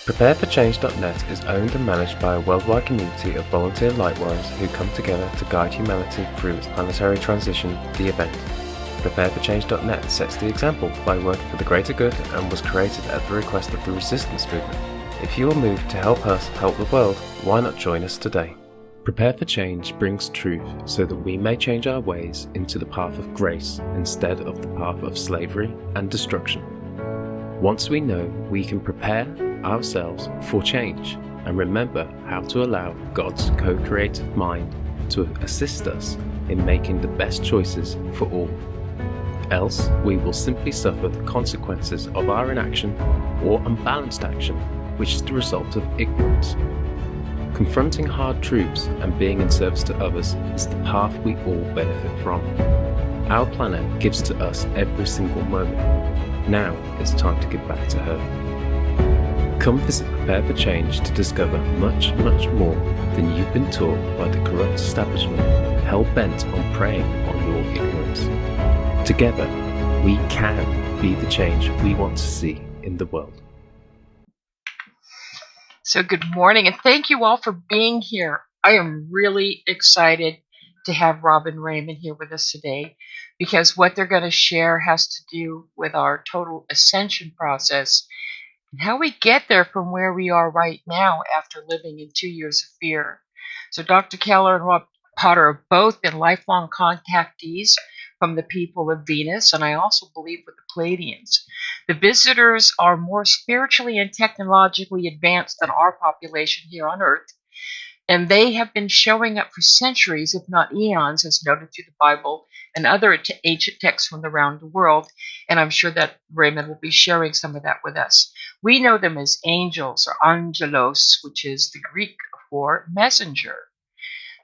PrepareForChange.net is owned and managed by a worldwide community of volunteer lightworkers who come together to guide humanity through its planetary transition, the event. PrepareForChange.net sets the example by working for the greater good and was created at the request of the resistance movement. If you are moved to help us help the world, why not join us today? Prepare for Change brings truth so that we may change our ways into the path of grace instead of the path of slavery and destruction. Once we know, we can prepare ourselves for change and remember how to allow God's co-creative mind to assist us in making the best choices for all. Else, we will simply suffer the consequences of our inaction or unbalanced action, which is the result of ignorance. Confronting hard truths and being in service to others is the path we all benefit from. Our planet gives to us every single moment. Now it's time to give back to her. Come visit Prepare for Change to discover much, much more than you've been taught by the corrupt establishment hell-bent on preying on your ignorance. Together, we can be the change we want to see in the world. So good morning, and thank you all for being here. I am really excited to have Rob and Raymond here with us today because what they're going to share has to do with our total ascension process and how we get there from where we are right now after living in 2 years of fear. So Dr. Keller and Rob Potter have both been lifelong contactees from the people of Venus, and I also believe with the Pleiadians. The visitors are more spiritually and technologically advanced than our population here on Earth, and they have been showing up for centuries, if not eons, as noted through the Bible and other ancient texts from around the world, and I'm sure that Raymond will be sharing some of that with us. We know them as angels, or angelos, which is the Greek for messenger.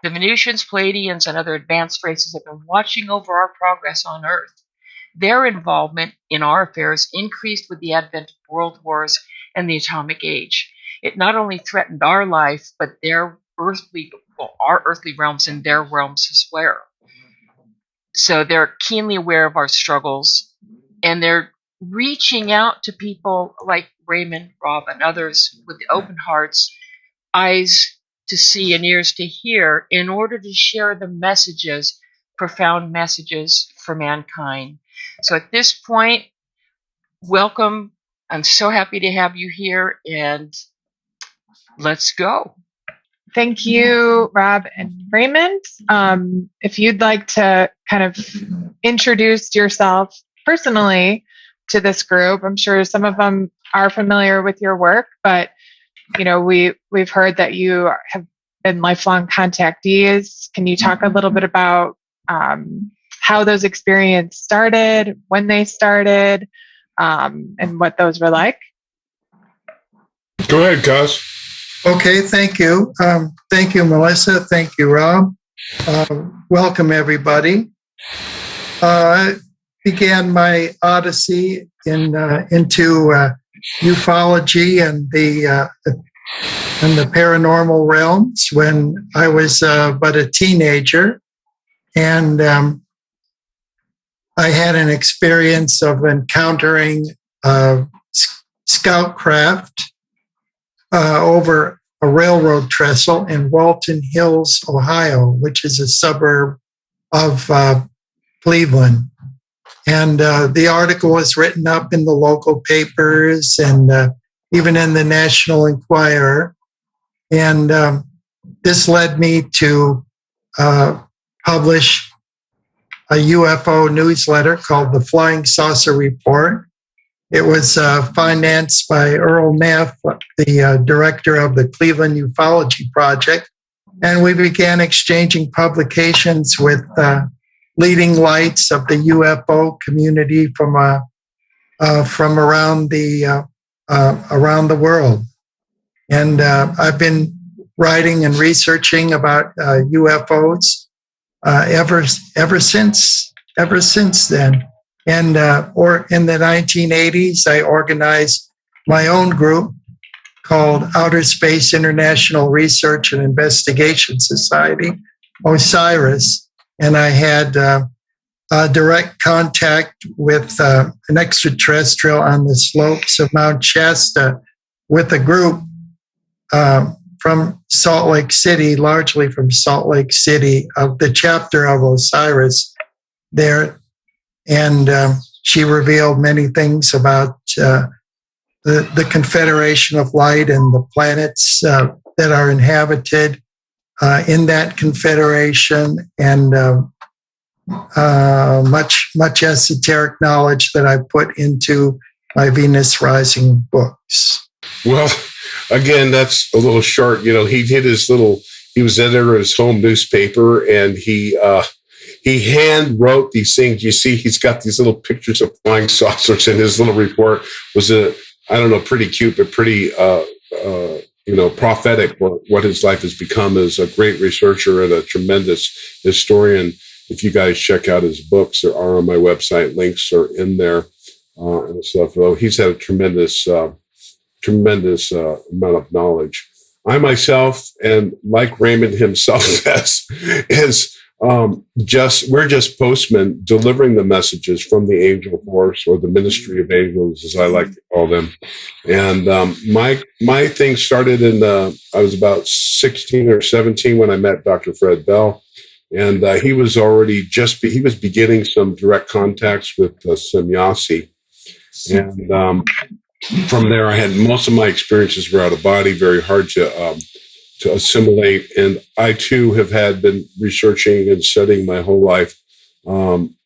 The Venusians, Pleiadians, and other advanced races have been watching over our progress on Earth. Their involvement in our affairs increased with the advent of world wars and the atomic age. It not only threatened our life, but our earthly realms and their realms as well. So they're keenly aware of our struggles, and they're reaching out to people like Raymond, Rob, and others with open hearts, eyes to see and ears to hear, in order to share the messages, profound messages for mankind. So at this point, welcome. I'm so happy to have you here, and let's go. Thank you, Rob and Raymond. If you'd like to kind of introduce yourself personally to this group, I'm sure some of them are familiar with your work, but you know, we've heard that you have been lifelong contactees. Can you talk a little bit about how those experiences started, when they started, and what those were like? Go ahead, Gus. Okay, thank you. Thank you, Melissa. Thank you, Rob. Welcome, everybody. I began my odyssey into ufology and the paranormal realms when I was but a teenager, and I had an experience of encountering scout craft over a railroad trestle in Walton Hills, Ohio, which is a suburb of Cleveland. And the article was written up in the local papers and even in the National Enquirer. And this led me to publish a UFO newsletter called the Flying Saucer Report. It was financed by Earl Neff, the director of the Cleveland Ufology Project. And we began exchanging publications with leading lights of the UFO community from around the world. And I've been writing and researching about UFOs ever since then. And or in the 1980s, I organized my own group called Outer Space International Research and Investigation Society, OSIRIS. And I had direct contact with an extraterrestrial on the slopes of Mount Shasta with a group from Salt Lake City, largely from Salt Lake City, of the chapter of Osiris there. And she revealed many things about the Confederation of Light and the planets that are inhabited in that confederation, and much esoteric knowledge that I put into my Venus Rising books. Well, again, that's a little short. He he was editor of his home newspaper, and he hand wrote these things. You see, he's got these little pictures of flying saucers in his little report. Was pretty cute, but pretty, prophetic what his life has become as a great researcher and a tremendous historian. If you guys check out his books, there are on my website. Links are in there and stuff. Well, he's had a tremendous amount of knowledge. I myself, and like Raymond himself says, we're just postmen delivering the messages from the angel force, or the ministry of angels, as I like to call them. And my thing started I was about 16 or 17 when I met Dr. Fred Bell. And he was beginning some direct contacts with Semyasi. And from there, I had most of my experiences were out of body, very hard to assimilate. And I too have been researching and studying my whole life,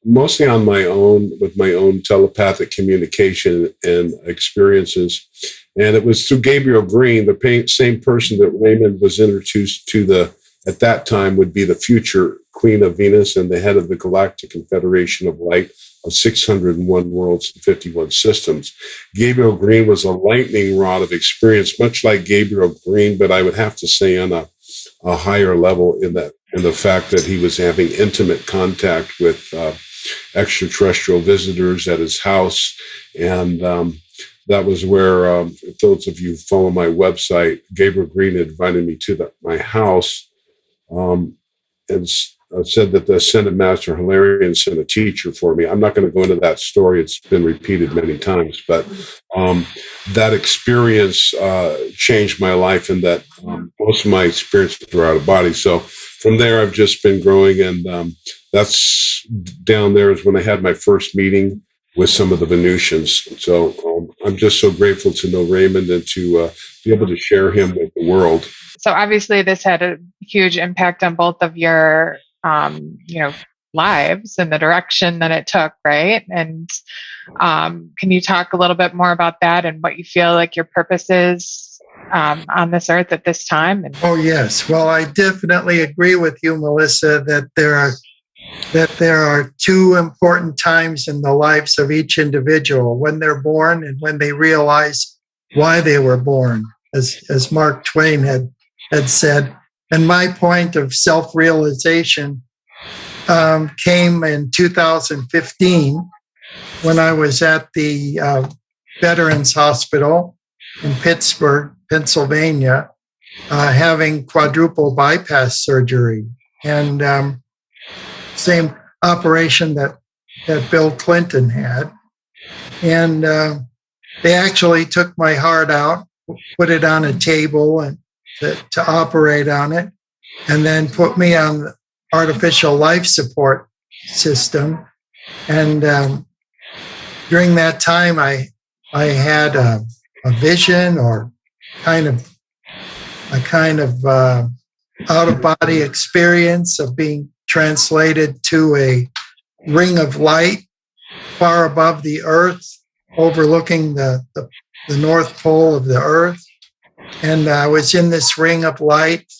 mostly on my own, with my own telepathic communication and experiences. And it was through Gabriel Green, the same person that Raymond was introduced to, at that time would be the future Queen of Venus and the head of the Galactic Confederation of Light of 601 worlds and 51 systems. Gabriel Green was a lightning rod of experience, much like Gabriel Green, but I would have to say on a higher level in the fact that he was having intimate contact with extraterrestrial visitors at his house. And that was where, if those of you who follow my website, Gabriel Green invited me to my house and said that the Ascended Master Hilarion sent a teacher for me. I'm not going to go into that story. It's been repeated many times, but that experience changed my life, and that most of my experiences were out of body. So from there, I've just been growing, and that's down there is when I had my first meeting with some of the Venusians. So I'm just so grateful to know Raymond and to be able to share him with the world. So obviously this had a huge impact on both of your, lives and the direction that it took, right? And can you talk a little bit more about that and what you feel like your purpose is on this earth at this time? Oh, yes. Well, I definitely agree with you, Melissa, that there are two important times in the lives of each individual: when they're born and when they realize why they were born, as Mark Twain had said. And my point of self-realization came in 2015 when I was at the Veterans Hospital in Pittsburgh, Pennsylvania, having quadruple bypass surgery. And same operation that Bill Clinton had. And they actually took my heart out, put it on a table and to operate on it, and then put me on the artificial life support system. And during that time, I had a vision, or a kind of out of body experience of being translated to a ring of light far above the earth, overlooking the North Pole of the earth. And I was in this ring of light,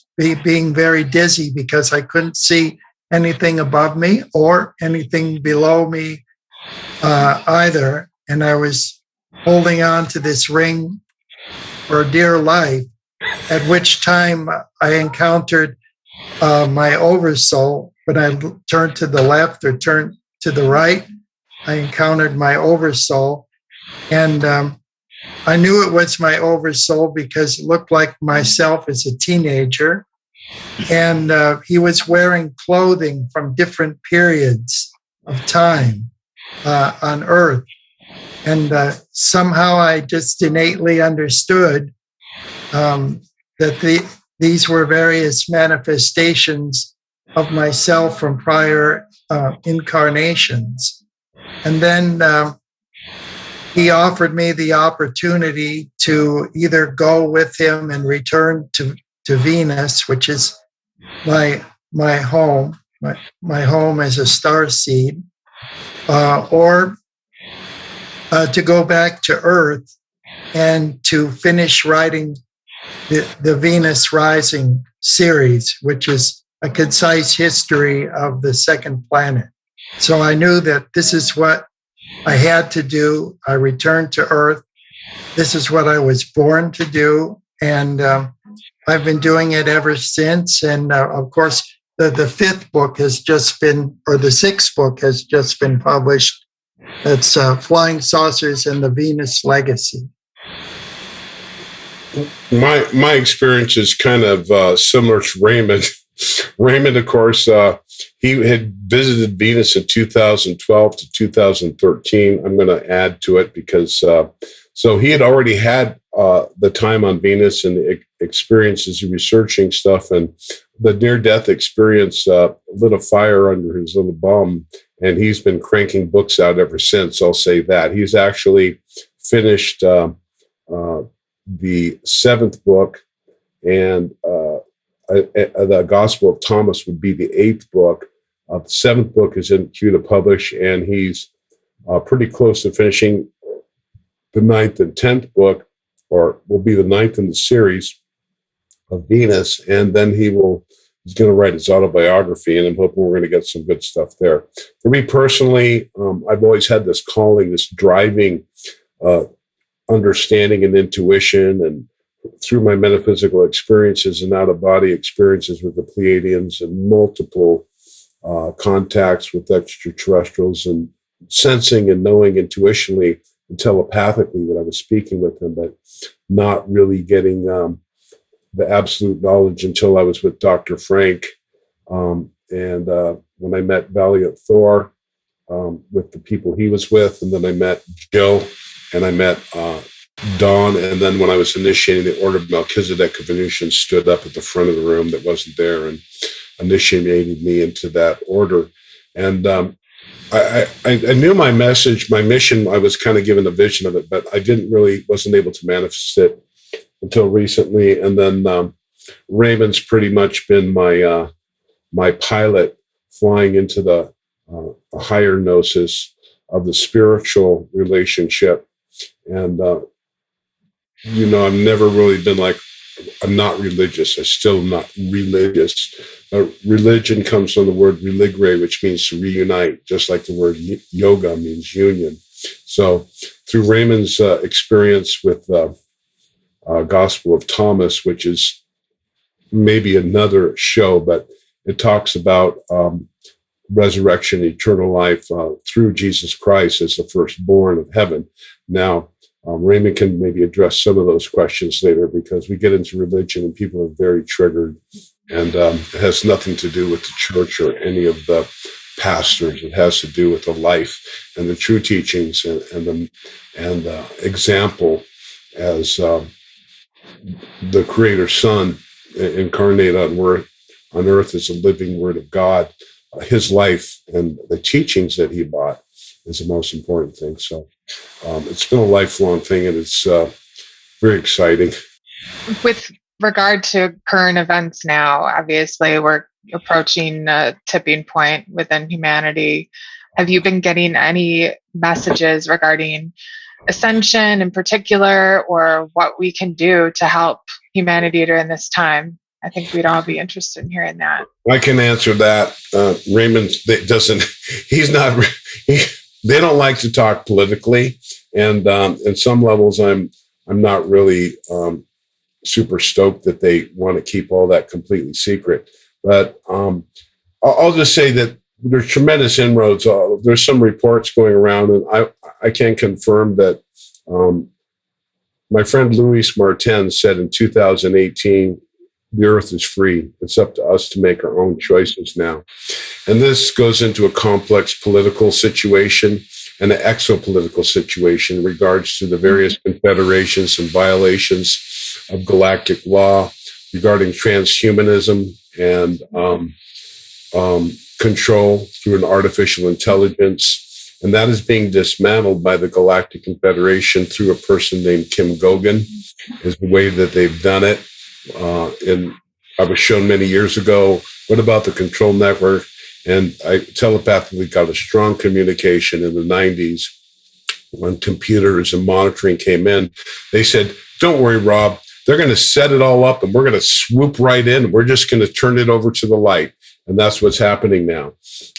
being very dizzy because I couldn't see anything above me or anything below me either. And I was holding on to this ring for dear life, at which time I encountered my oversoul. When I turned to the left or turned to the right, I encountered my oversoul. And I knew it was my oversoul because it looked like myself as a teenager. And he was wearing clothing from different periods of time on Earth. And somehow I just innately understood that these were various manifestations of myself from prior incarnations. And then he offered me the opportunity to either go with him and return to Venus, which is my home. My home as a star seed, or to go back to Earth and to finish writing the Venus Rising series, which is a concise history of the second planet. So I knew that this is what I had to do. I returned to Earth. This is what I was born to do. And I've been doing it ever since. And of course, the fifth book has just been, or the sixth book has just been published. It's Flying Saucers and the Venus Legacy. My experience is kind of similar to Raymond. Raymond, of course, he had visited Venus in 2012 to 2013. I'm going to add to it because so he had already had the time on Venus and the experiences of researching stuff, and the near-death experience lit a fire under his little bum, and he's been cranking books out ever since. I'll say that. He's actually finished the seventh book, and the Gospel of Thomas would be the eighth book. The seventh book is in queue to publish, and he's pretty close to finishing the ninth and 10th book, or will be the ninth in the series of Venus. And then he's going to write his autobiography, and I'm hoping we're going to get some good stuff there. For me personally, I've always had this calling, this driving understanding and intuition, and through my metaphysical experiences and out-of-body experiences with the Pleiadians and multiple contacts with extraterrestrials, and sensing and knowing intuitionally and telepathically that I was speaking with them, but not really getting the absolute knowledge until I was with Dr. Frank. And when I met Valiant Thor with the people he was with, and then I met Joe, and I met Dawn, and then when I was initiating the Order of Melchizedek of Venusian, stood up at the front of the room that wasn't there and initiated me into that order. And I knew my message, my mission. I was kind of given a vision of it, but I wasn't able to manifest it until recently. And then Raymond's pretty much been my pilot, flying into the higher gnosis of the spiritual relationship. And I've never really been like, I'm not religious. I'm still not religious. Religion comes from the word religare, which means to reunite, just like the word yoga means union. So through Raymond's experience with Gospel of Thomas, which is maybe another show, but it talks about resurrection, eternal life through Jesus Christ as the firstborn of heaven. Now, Raymond can maybe address some of those questions later, because we get into religion and people are very triggered, and it has nothing to do with the church or any of the pastors. It has to do with the life and the true teachings and the example as the Creator Son incarnate on earth as a living Word of God. His life and the teachings that he brought is the most important thing. So it's been a lifelong thing, and it's very exciting. With regard to current events now, obviously we're approaching a tipping point within humanity. Have you been getting any messages regarding ascension in particular, or what we can do to help humanity during this time? I think we'd all be interested in hearing that. I can answer that. Raymond doesn't. He's not. They don't like to talk politically, and in some levels, I'm not really super stoked that they want to keep all that completely secret. But I'll just say that there's tremendous inroads. There's some reports going around, and I can confirm that my friend Luis Martin said in 2018, the earth is free. It's up to us to make our own choices now. And this goes into a complex political situation and the exopolitical situation in regards to the various confederations and violations of galactic law regarding transhumanism and control through an artificial intelligence. And that is being dismantled by the Galactic Confederation through a person named Kim Gogan, is the way that they've done it. And I was shown many years ago, what about the control network? And I telepathically got a strong communication in the 90s when computers and monitoring came in. They said, don't worry, Rob, they're going to set it all up and we're going to swoop right in. We're just going to turn it over to the light. And that's what's happening now.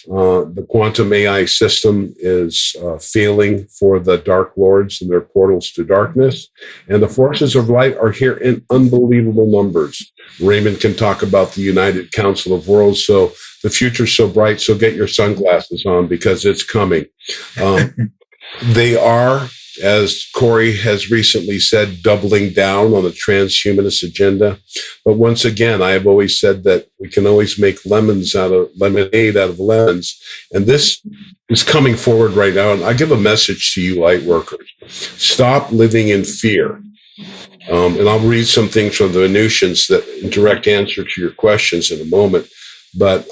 The quantum AI system is failing for the Dark Lords and their portals to darkness. And the forces of light are here in unbelievable numbers. Raymond can talk about the United Council of Worlds. So the future's so bright, so get your sunglasses on because it's coming. They are, as Corey has recently said, doubling down on the transhumanist agenda. But once again, I have always said that we can always make lemonade out of lemons. And this is coming forward right now. And I give a message to you, light workers. Stop living in fear. And I'll read some things from the Venusians that in direct answer to your questions in a moment. But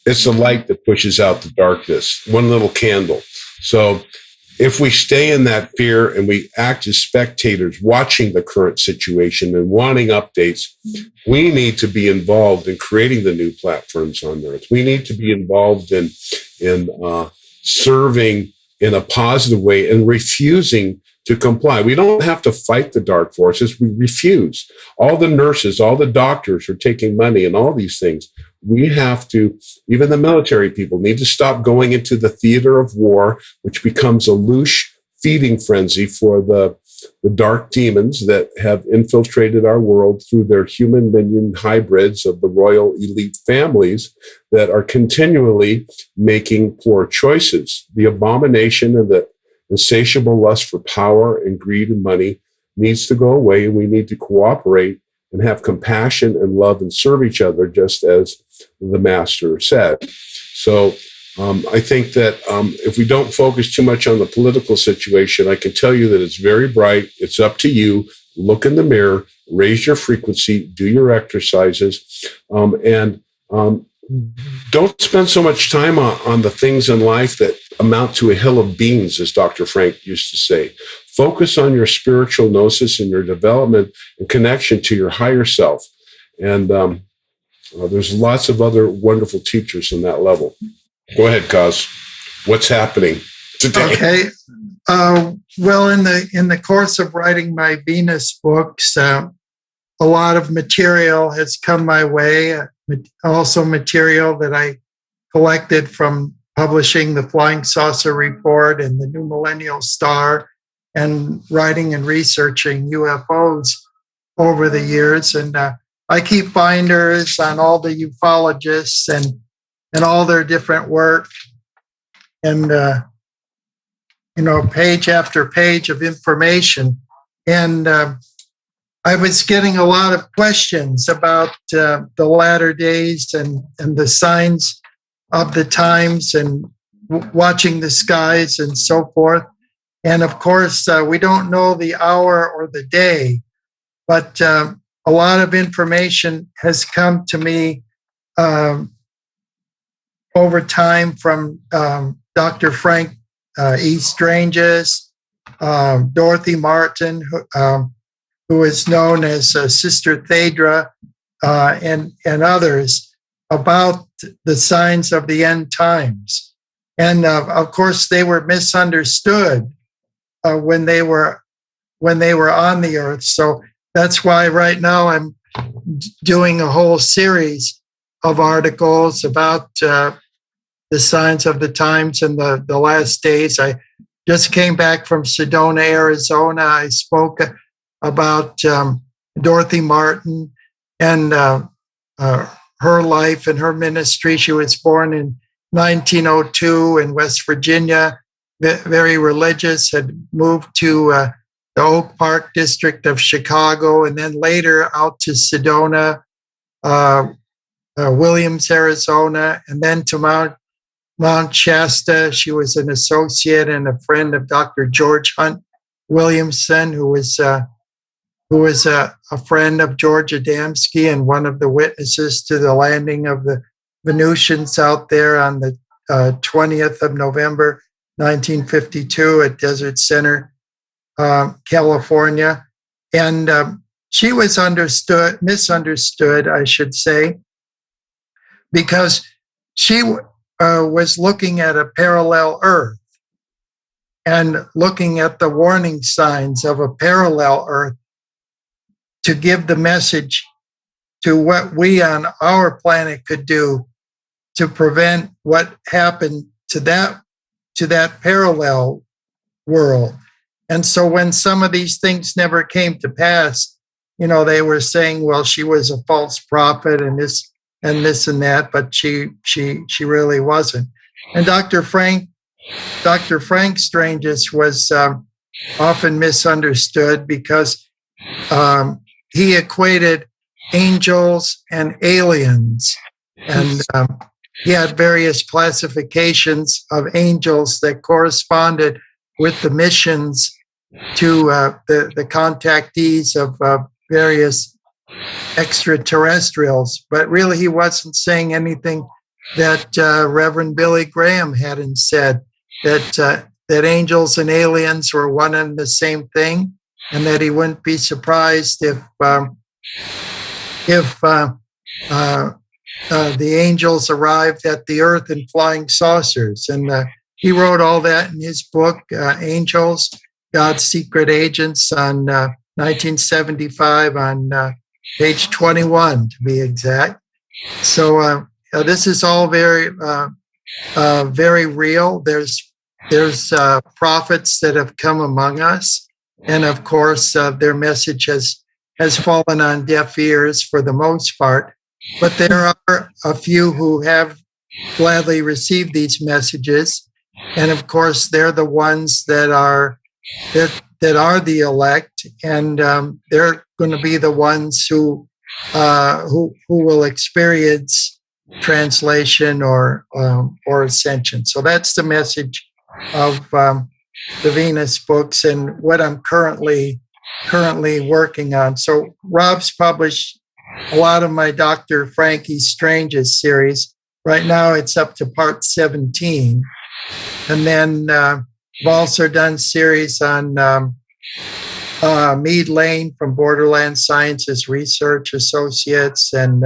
it's the light that pushes out the darkness. One little candle. So if we stay in that fear and we act as spectators watching the current situation and wanting updates, we need to be involved in creating the new platforms on Earth. We need to be involved in serving in a positive way and refusing to comply. We don't have to fight the dark forces. We refuse. All the nurses, all the doctors are taking money and all these things. We have to, even the military people need to stop going into the theater of war, which becomes a loose feeding frenzy for the dark demons that have infiltrated our world through their human minion hybrids of the royal elite families that are continually making poor choices. The abomination and the insatiable lust for power and greed and money needs to go away, and we need to cooperate and have compassion and love and serve each other, just as the master said. So I think that if we don't focus too much on the political situation, I can tell you that it's very bright. It's up to you. Look in the mirror, raise your frequency, do your exercises, and don't spend so much time on the things in life that amount to a hill of beans, as Dr. Frank used to say. Focus on your spiritual gnosis and your development and connection to your higher self. And there's lots of other wonderful teachers in that level. Go ahead, Kaz. What's happening today? Okay. Well, in the course of writing my Venus books, a lot of material has come my way. Also material that I collected from publishing the Flying Saucer Report and the New Millennial Star, and writing and researching UFOs over the years. And I keep binders on all the ufologists and all their different work. And, page after page of information. And I was getting a lot of questions about the latter days and the signs of the times and watching the skies and so forth. And of course, we don't know the hour or the day, but a lot of information has come to me over time from Dr. Frank E. Strange's, Dorothy Martin, who is known as Sister Thedra, and others, about the signs of the end times. And of course, they were misunderstood when they were on the earth. So that's why right now I'm doing a whole series of articles about the signs of the times and the last days. I just came back from Sedona, Arizona. I spoke about Dorothy Martin and her life and her ministry. She was born in 1902 in West Virginia, very religious, had moved to the Oak Park district of Chicago, and then later out to Sedona, Williams, Arizona, and then to Mount Shasta. She was an associate and a friend of Dr. George Hunt Williamson, who was a friend of George Adamski and one of the witnesses to the landing of the Venusians out there on the 20th of November, 1952 at Desert Center, California. And she was misunderstood, I should say, because she was looking at a parallel Earth and looking at the warning signs of a parallel Earth to give the message to what we on our planet could do to prevent what happened to that parallel world. And so when some of these things never came to pass, they were saying, well, she was a false prophet and this and that, but she really wasn't. And Dr. Frank Stranges was often misunderstood because he equated angels and aliens, and he had various classifications of angels that corresponded with the missions to the contactees of various extraterrestrials. But really, he wasn't saying anything that Reverend Billy Graham hadn't said, that angels and aliens were one and the same thing, and that he wouldn't be surprised if the angels arrived at the Earth in flying saucers. And he wrote all that in his book, Angels, God's Secret Agents, on 1975, on page 21, to be exact. So this is all very, very real. There's prophets that have come among us, and of course, their message has fallen on deaf ears for the most part. But there are a few who have gladly received these messages, and of course, they're the ones that are the elect, and they're going to be the ones who will experience translation or ascension. So that's the message of the Venus books and what I'm currently working on. So Rob's published a lot of my Dr. Frankie Strange's series. Right now it's up to part 17. And then I've also done series on Meade Lane from Borderland Sciences Research Associates, and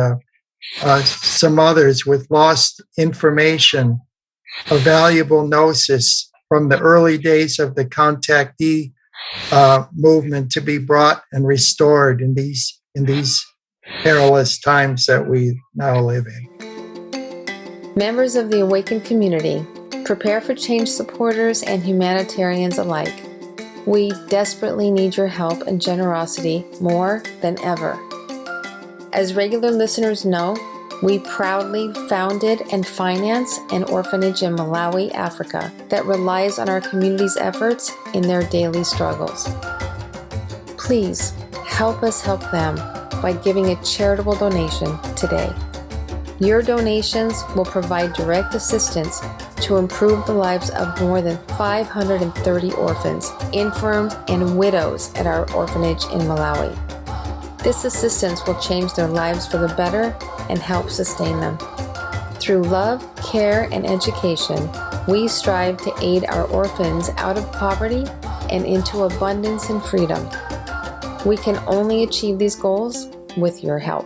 some others with lost information, a valuable gnosis from the early days of the contactee movement to be brought and restored in these perilous times that we now live in. Members of the Awakened community, prepare for change supporters and humanitarians alike. We desperately need your help and generosity more than ever. As regular listeners know, we proudly founded and finance an orphanage in Malawi, Africa, that relies on our community's efforts in their daily struggles. Please help us help them by giving a charitable donation today. Your donations will provide direct assistance to improve the lives of more than 530 orphans, infirms, and widows at our orphanage in Malawi. This assistance will change their lives for the better and help sustain them. Through love, care, and education, we strive to aid our orphans out of poverty and into abundance and freedom. We can only achieve these goals with your help.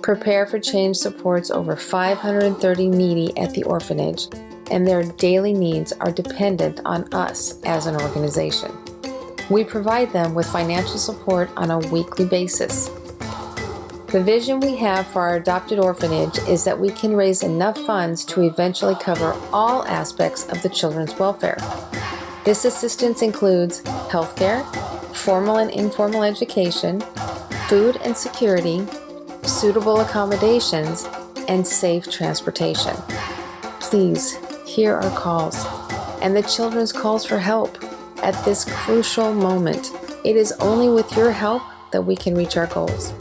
Prepare for Change supports over 530 needy at the orphanage, and their daily needs are dependent on us as an organization. We provide them with financial support on a weekly basis. The vision we have for our adopted orphanage is that we can raise enough funds to eventually cover all aspects of the children's welfare. This assistance includes healthcare, formal and informal education, food and security, suitable accommodations, and safe transportation. Please hear our calls and the children's calls for help at this crucial moment. It is only with your help that we can reach our goals.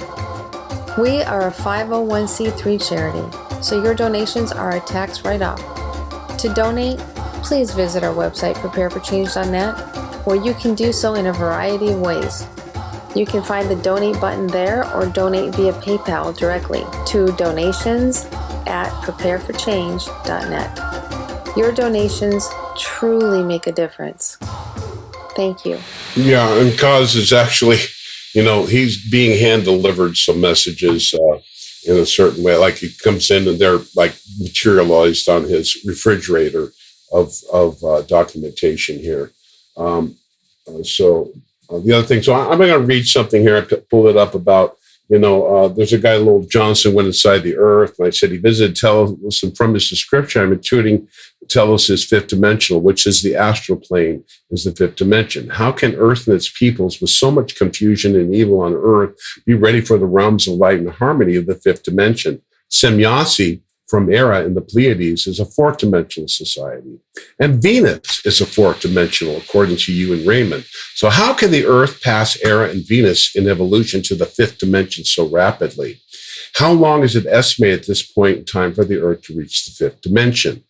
We are a 501c3 charity, so your donations are a tax write-off. To donate, please visit our website, prepareforchange.net, where you can do so in a variety of ways. You can find the donate button there or donate via PayPal directly to donations@prepareforchange.net. Your donations truly make a difference. Thank you. Yeah, and Cause is actually, he's being hand-delivered some messages in a certain way. Like he comes in and they're like materialized on his refrigerator of documentation here. The other thing, so I'm going to read something here. I pulled it up about, there's a guy, Lowell Johnson, went inside the earth. And I said he visited Telos, and from his description, I'm intuiting Telos is fifth dimensional, which is the astral plane, is the fifth dimension. How can earth and its peoples, with so much confusion and evil on earth, be ready for the realms of light and harmony of the fifth dimension? Semyasi from Era in the Pleiades is a fourth dimensional society. And Venus is a fourth dimensional, according to you and Raymond. So how can the Earth pass Era and Venus in evolution to the fifth dimension so rapidly? How long is it estimated at this point in time for the Earth to reach the fifth dimension?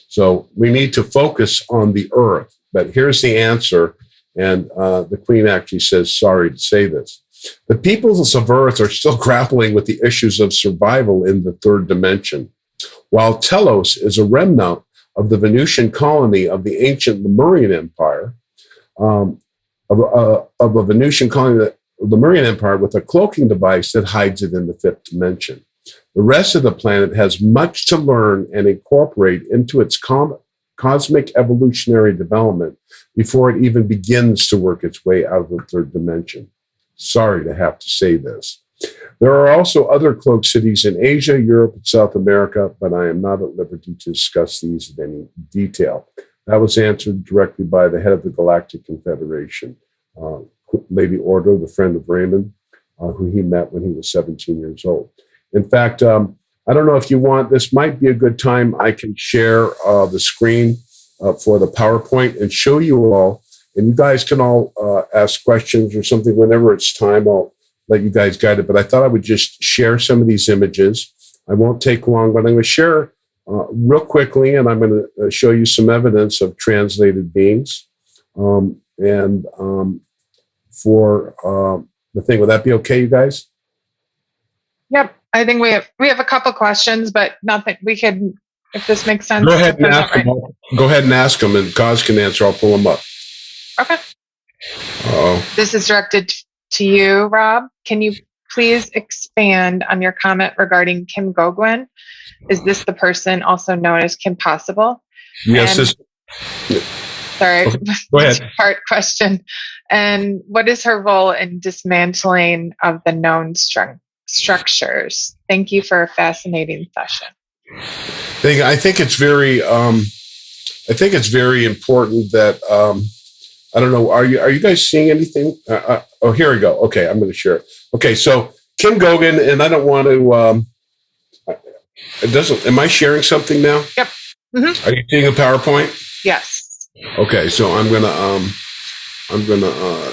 So we need to focus on the Earth. But here's the answer. And the Queen actually says, sorry to say this. The peoples of Earth are still grappling with the issues of survival in the third dimension. While Telos is a remnant of the Venusian colony of the ancient Lemurian Empire, of a Venusian colony of the Lemurian Empire with a cloaking device that hides it in the fifth dimension. The rest of the planet has much to learn and incorporate into its cosmic evolutionary development before it even begins to work its way out of the third dimension. Sorry to have to say this. There are also other cloaked cities in Asia, Europe, and South America, but I am not at liberty to discuss these in any detail. That was answered directly by the head of the Galactic Confederation, Lady Ordo, the friend of Raymond, who he met when he was 17 years old. In fact, I don't know if you want, this might be a good time. I can share the screen for the PowerPoint and show you all, and you guys can all ask questions or something whenever it's time. I'll let you guys guide it, but I thought I would just share some of these images. I won't take long, but I'm going to share real quickly, and I'm going to show you some evidence of translated beings. For the thing, would that be okay, you guys? Yep. I think we have a couple questions, but nothing. We could, if this makes sense. Go ahead and ask them. Go ahead and ask them, and Cause can answer. I'll pull them up. Okay. This is directed to you, Rob. Can you please expand on your comment regarding Kim Goguen? Is this the person also known as Kim Possible? Yes. Sorry, go ahead. Part question. And what is her role in dismantling of the known structures? Thank you for a fascinating session. I think it's very important that I don't know. Are you guys seeing anything? Oh, here we go. Okay, I'm going to share it. Okay, so Kim Goguen, and I don't want to. It doesn't. Am I sharing something now? Yep. Mm-hmm. Are you seeing a PowerPoint? Yes. Okay, so I'm gonna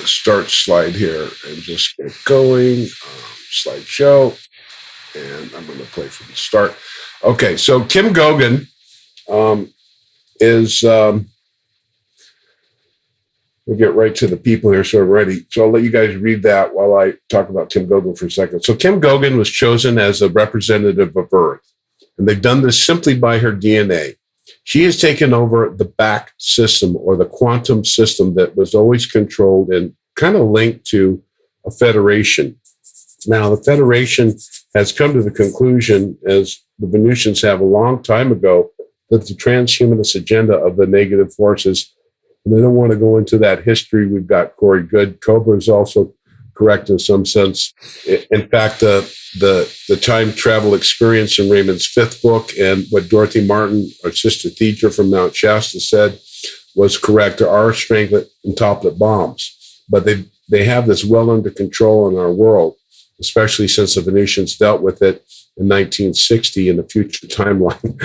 start slide here and just get going. Slideshow, and I'm going to play from the start. Okay, so Kim Goguen is. We'll get right to the people here, so I'm ready. So I'll let you guys read that while I talk about Kim Goguen for a second. So Kim Goguen was chosen as a representative of Earth, and they've done this simply by her DNA. She has taken over the back system, or the quantum system that was always controlled and kind of linked to a federation. Now, the Federation has come to the conclusion, as the Venusians have a long time ago, that the transhumanist agenda of the negative forces, and they don't want to go into that history. We've got Corey Good. Cobra is also correct in some sense. In fact, the time travel experience in Raymond's fifth book and what Dorothy Martin, or Sister Thedra from Mount Shasta, said was correct. There are strength and toplet bombs, but they have this well under control in our world, especially since the Venusians dealt with it in 1960 in the future timeline.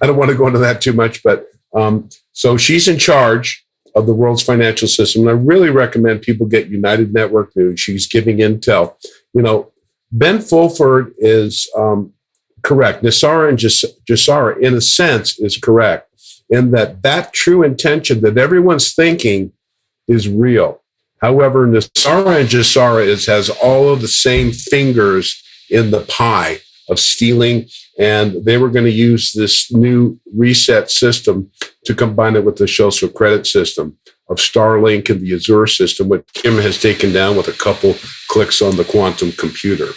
I don't want to go into that too much, but so she's in charge of the world's financial system. And I really recommend people get United Network News. She's giving intel. Ben Fulford is correct. Nisara and Jasara, in a sense, is correct. in that true intention that everyone's thinking is real. However, Nisara and Jasara has all of the same fingers in the pie of stealing, and they were going to use this new reset system to combine it with the social credit system of Starlink and the Azure system, which Kim has taken down with a couple clicks on the quantum computer.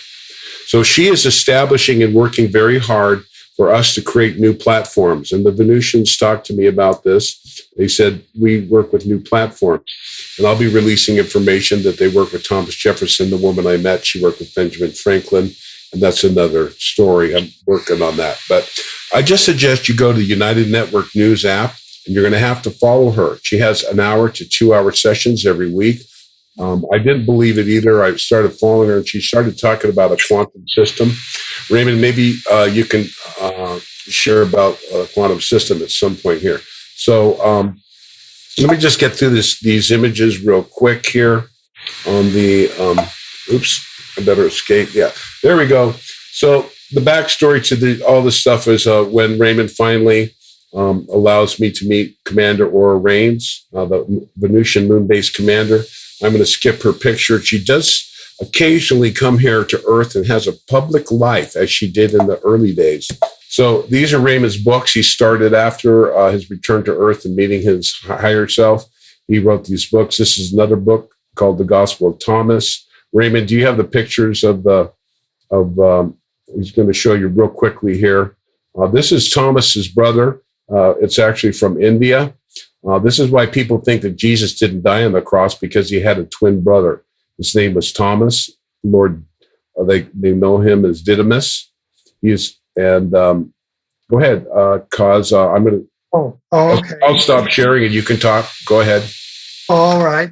So she is establishing and working very hard for us to create new platforms. And the Venusians talked to me about this. They said, we work with new platforms. And I'll be releasing information that they work with Thomas Jefferson, the woman I met. She worked with Benjamin Franklin. And that's another story. I'm working on that. But I just suggest you go to the United Network News app, and you're going to have to follow her. She has 1 hour to 2 hour sessions every week. I didn't believe it either. I started following her, and she started talking about a quantum system. Raymond, maybe you can share about a quantum system at some point here. So let me just get through these images real quick here on the, I better escape. Yeah, there we go. So the backstory to all this stuff is when Raymond finally allows me to meet Commander Aura Rains, the Venusian moon-based commander. I'm going to skip her picture. She does occasionally come here to Earth and has a public life, as she did in the early days. So these are Raymond's books. He started after his return to Earth and meeting his higher self. He wrote these books. This is another book called The Gospel of Thomas. Raymond, do you have the pictures of he's going to show you real quickly here. This is Thomas's brother. It's actually from India. This is why people think that Jesus didn't die on the cross, because he had a twin brother. His name was Thomas. Lord, they know him as Didymus. Go ahead, cause I'm going to. Oh, okay. I'll stop sharing and you can talk. Go ahead. All right.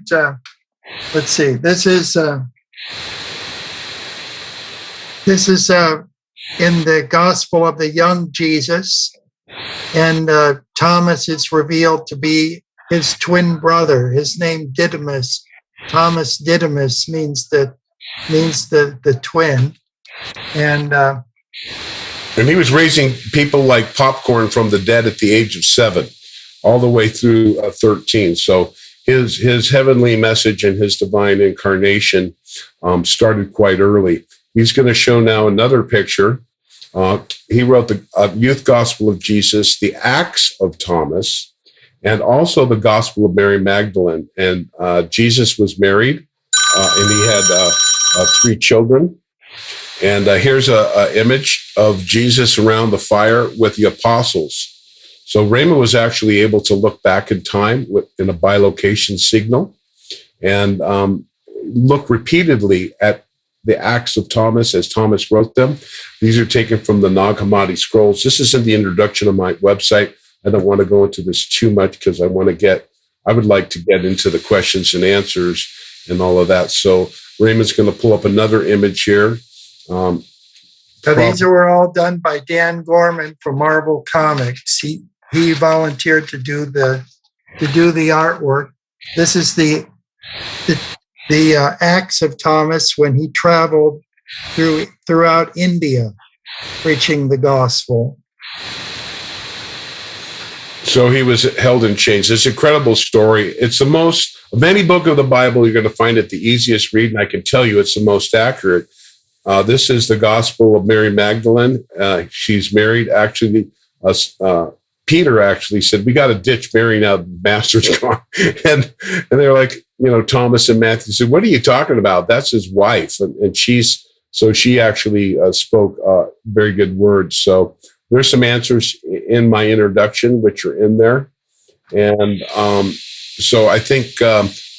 Let's see. This is in the Gospel of the young Jesus, and Thomas is revealed to be his twin brother. His name Didymus. Thomas Didymus means the twin, and he was raising people like popcorn from the dead at the age of 7, all the way through 13. So his heavenly message and his divine incarnation started quite early. He's going to show now another picture. He wrote the Youth Gospel of Jesus, the Acts of Thomas, and also the Gospel of Mary Magdalene. And Jesus was married, and he had 3 children. And here's an image of Jesus around the fire with the apostles. So Raymond was actually able to look back in time in a bilocation signal and look repeatedly at the Acts of Thomas as Thomas wrote them. These are taken from the Nag Hammadi scrolls. This is in the introduction of my website. I don't want to go into this too much because I would like to get into the questions and answers and all of that. So Raymond's going to pull up another image here. These were all done by Dan Gorman from Marvel Comics. He volunteered to do the artwork. This is the Acts of Thomas when he traveled throughout India, preaching the gospel. So he was held in chains. It's an incredible story. It's the most of any book of the Bible. You're going to find it the easiest read, and I can tell you it's the most accurate. This is the Gospel of Mary Magdalene. She's married. Actually, Peter actually said, "We got to ditch Mary now. The master's gone." and they're like, Thomas and Matthew said, "What are you talking about? That's his wife." And she actually spoke very good words. So there's some answers in my introduction, which are in there. And so I think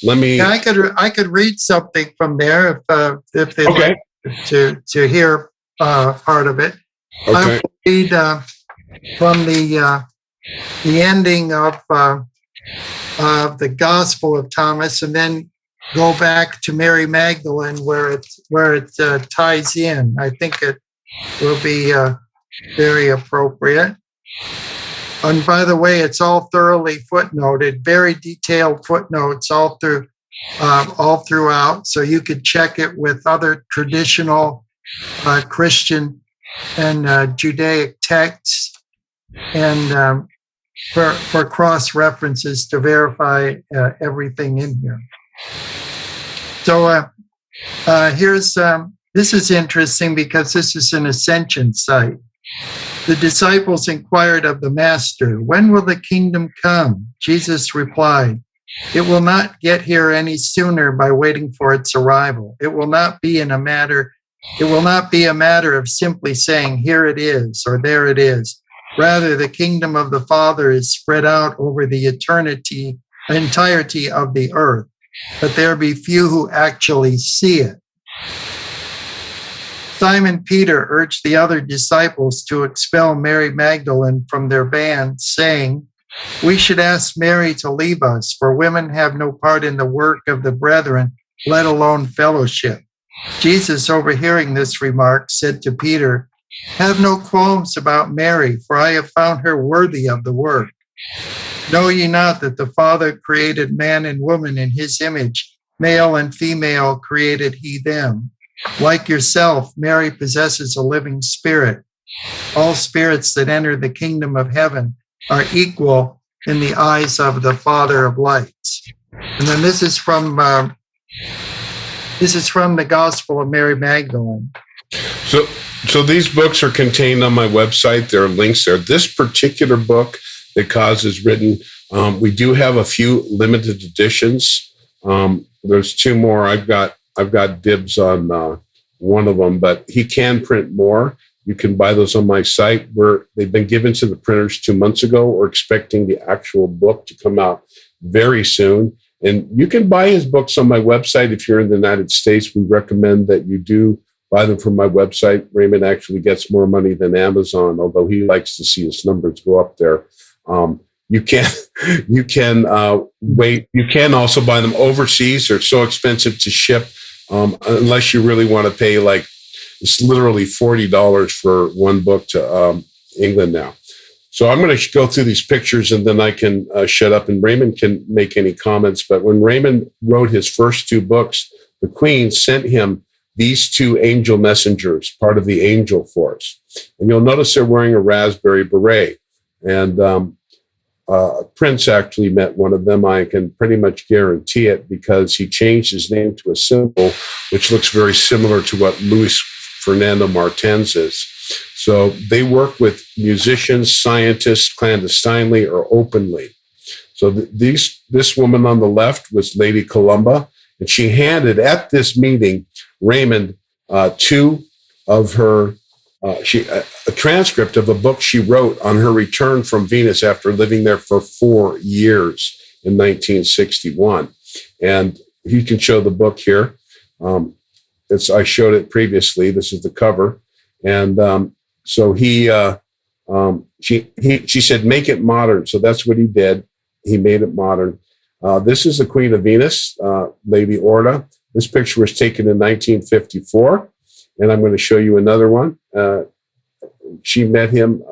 let me. Yeah, I could read something from there if they okay. like to hear part of it. Okay. I will read from the ending of the Gospel of Thomas, and then go back to Mary Magdalene where it ties in. I think it will be very appropriate. And by the way, it's all thoroughly footnoted, very detailed footnotes all throughout, so you could check it with other traditional Christian and Judaic texts. And for cross references to verify everything in here. So this is interesting because this is an ascension site. The disciples inquired of the master, "When will the kingdom come?" Jesus replied, "It will not get here any sooner by waiting for its arrival. It will not be a matter of simply saying, 'Here it is,' or 'There it is.' Rather, the kingdom of the Father is spread out over the entirety of the earth, but there be few who actually see it." Simon Peter urged the other disciples to expel Mary Magdalene from their band, saying, "We should ask Mary to leave us, for women have no part in the work of the brethren, let alone fellowship." Jesus, overhearing this remark, said to Peter, "Have no qualms about Mary, for I have found her worthy of the work. Know ye not that the Father created man and woman in his image? Male and female created he them. Like yourself, Mary possesses a living spirit. All spirits that enter the kingdom of heaven are equal in the eyes of the Father of lights." And then this is from the Gospel of Mary Magdalene. So these books are contained on my website. There are links there. This particular book that Kaz has written, we do have a few limited editions. There's two more. I've got dibs on one of them, but he can print more. You can buy those on my site. They've been given to the printers 2 months ago. We're expecting the actual book to come out very soon. And you can buy his books on my website if you're in the United States. We recommend that you do buy them from my website. Raymond actually gets more money than Amazon, although he likes to see his numbers go up there. You can wait. You can also buy them overseas. They're so expensive to ship, unless you really want to pay it's literally $40 for one book to England now. So I'm going to go through these pictures and then I can shut up and Raymond can make any comments. But when Raymond wrote his first two books, the Queen sent him these two angel messengers, part of the angel force. And you'll notice they're wearing a raspberry beret. And Prince actually met one of them. I can pretty much guarantee it because he changed his name to a symbol, which looks very similar to what Luis Fernando Martens is. So they work with musicians, scientists, clandestinely or openly. So this woman on the left was Lady Columba, and she handed at this meeting Raymond two of her a transcript of a book she wrote on her return from Venus after living there for 4 years in 1961. And you can show the book here. I showed it previously. This is the cover. And so she said, make it modern. So that's what he did. He made it modern. This is the Queen of Venus, Lady Orla. This picture was taken in 1954. And I'm going to show you another one. She met him.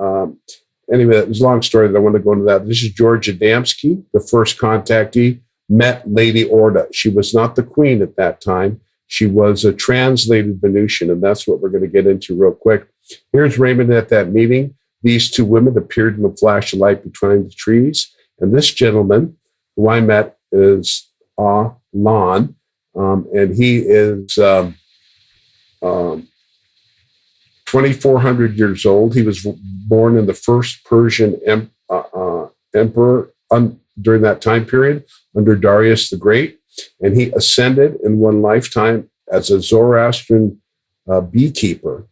Anyway, it was a long story that I want to go into that. This is George Adamski, the first contactee, met Lady Orla. She was not the queen at that time. She was a translated Venusian, and that's what we're going to get into real quick. Here's Raymond at that meeting. These two women appeared in a flash of light between the trees. And this gentleman, who I met, is Lan, and he is 2,400 years old. He was born in the first Persian emperor during that time period under Darius the Great, and he ascended in one lifetime as a Zoroastrian beekeeper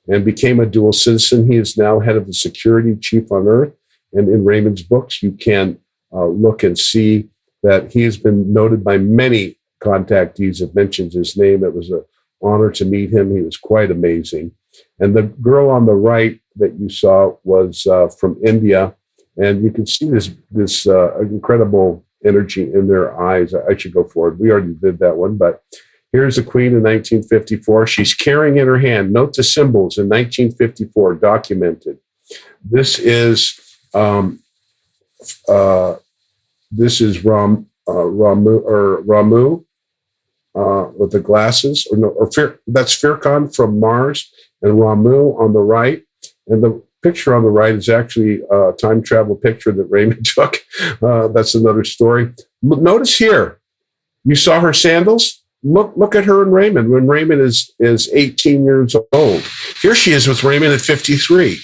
and became a dual citizen. He is now head of the security chief on Earth, and in Raymond's books, you can look and see that he has been noted by many contactees that mentioned his name. It was an honor to meet him. He was quite amazing. And the girl on the right that you saw was from India, and you can see this incredible energy in their eyes. I should go forward. We already did that one, but here's the Queen in 1954. She's carrying in her hand, note the symbols in 1954, documented. This is Ramu with the glasses, that's Firkan from Mars, and Ramu on the right. And picture on the right is actually a time travel picture that Raymond took. That's another story. Notice here, you saw her sandals? Look at her and Raymond when Raymond is 18 years old. Here she is with Raymond at 53,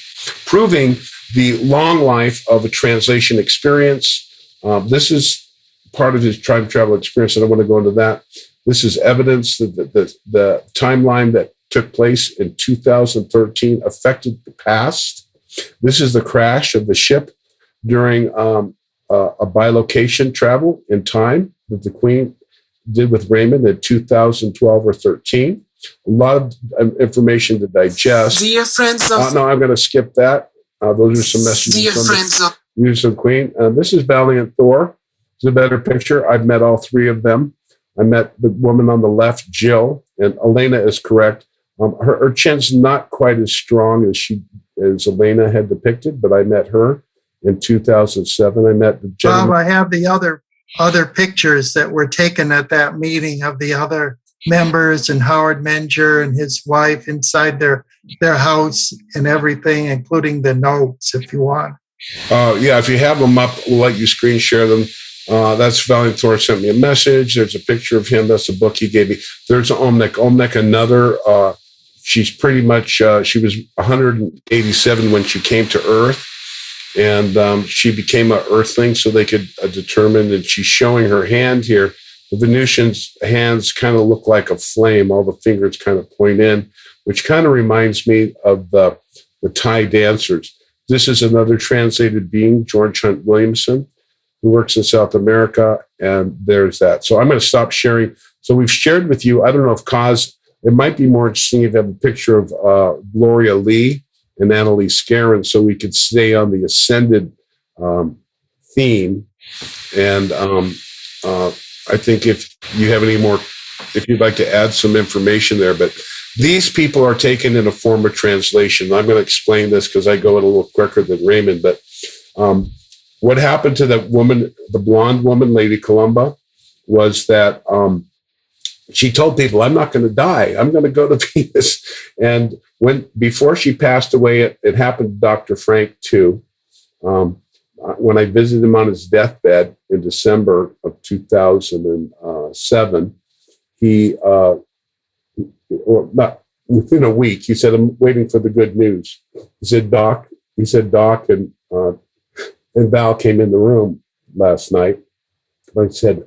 proving the long life of a translation experience. This is part of his time travel experience, and I want to go into that. This is evidence that the timeline that took place in 2013 affected the past. This is the crash of the ship during a bilocation travel in time that the Queen did with Raymond in 2012 or 13. A lot of information to digest. Dear friends of... No, I'm going to skip that. Those are some messages Dear from friends of... the Muse and Queen. This is Valiant Thor. It's a better picture. I've met all three of them. I met the woman on the left, Jill, and Elena is correct. Her chin's not quite as strong as Elena had depicted, but I met her in 2007. I met the gentleman. Bob, I have the other pictures that were taken at that meeting of the other members and Howard Menger and his wife inside their house and everything, including the notes, if you want. Yeah, if you have them up, we'll let you screen share them. That's Valiant Thor sent me a message. There's a picture of him. That's a book he gave me. There's Omnek. Omnek, another. She's pretty much, she was 187 when she came to Earth. And she became an Earthling so they could determine, and she's showing her hand here. The Venusian's hands kind of look like a flame. All the fingers kind of point in, which kind of reminds me of the Thai dancers. This is another translated being, George Hunt Williamson, who works in South America, and there's that. So I'm going to stop sharing. So we've shared with you, I don't know if Kaz, it might be more interesting if you have a picture of Gloria Lee and Annalise Scarron, so we could stay on the ascended theme. And I think if you have any more, if you'd like to add some information there, but these people are taken in a form of translation. I'm going to explain this because I go in a little quicker than Raymond, but what happened to that woman, the blonde woman, Lady Columba, was that she told people, I'm not going to die. I'm going to go to Venus. And before she passed away, it happened to Dr. Frank too. When I visited him on his deathbed in December of 2007, not within a week, he said, I'm waiting for the good news. He said, Doc, and Val came in the room last night. I said,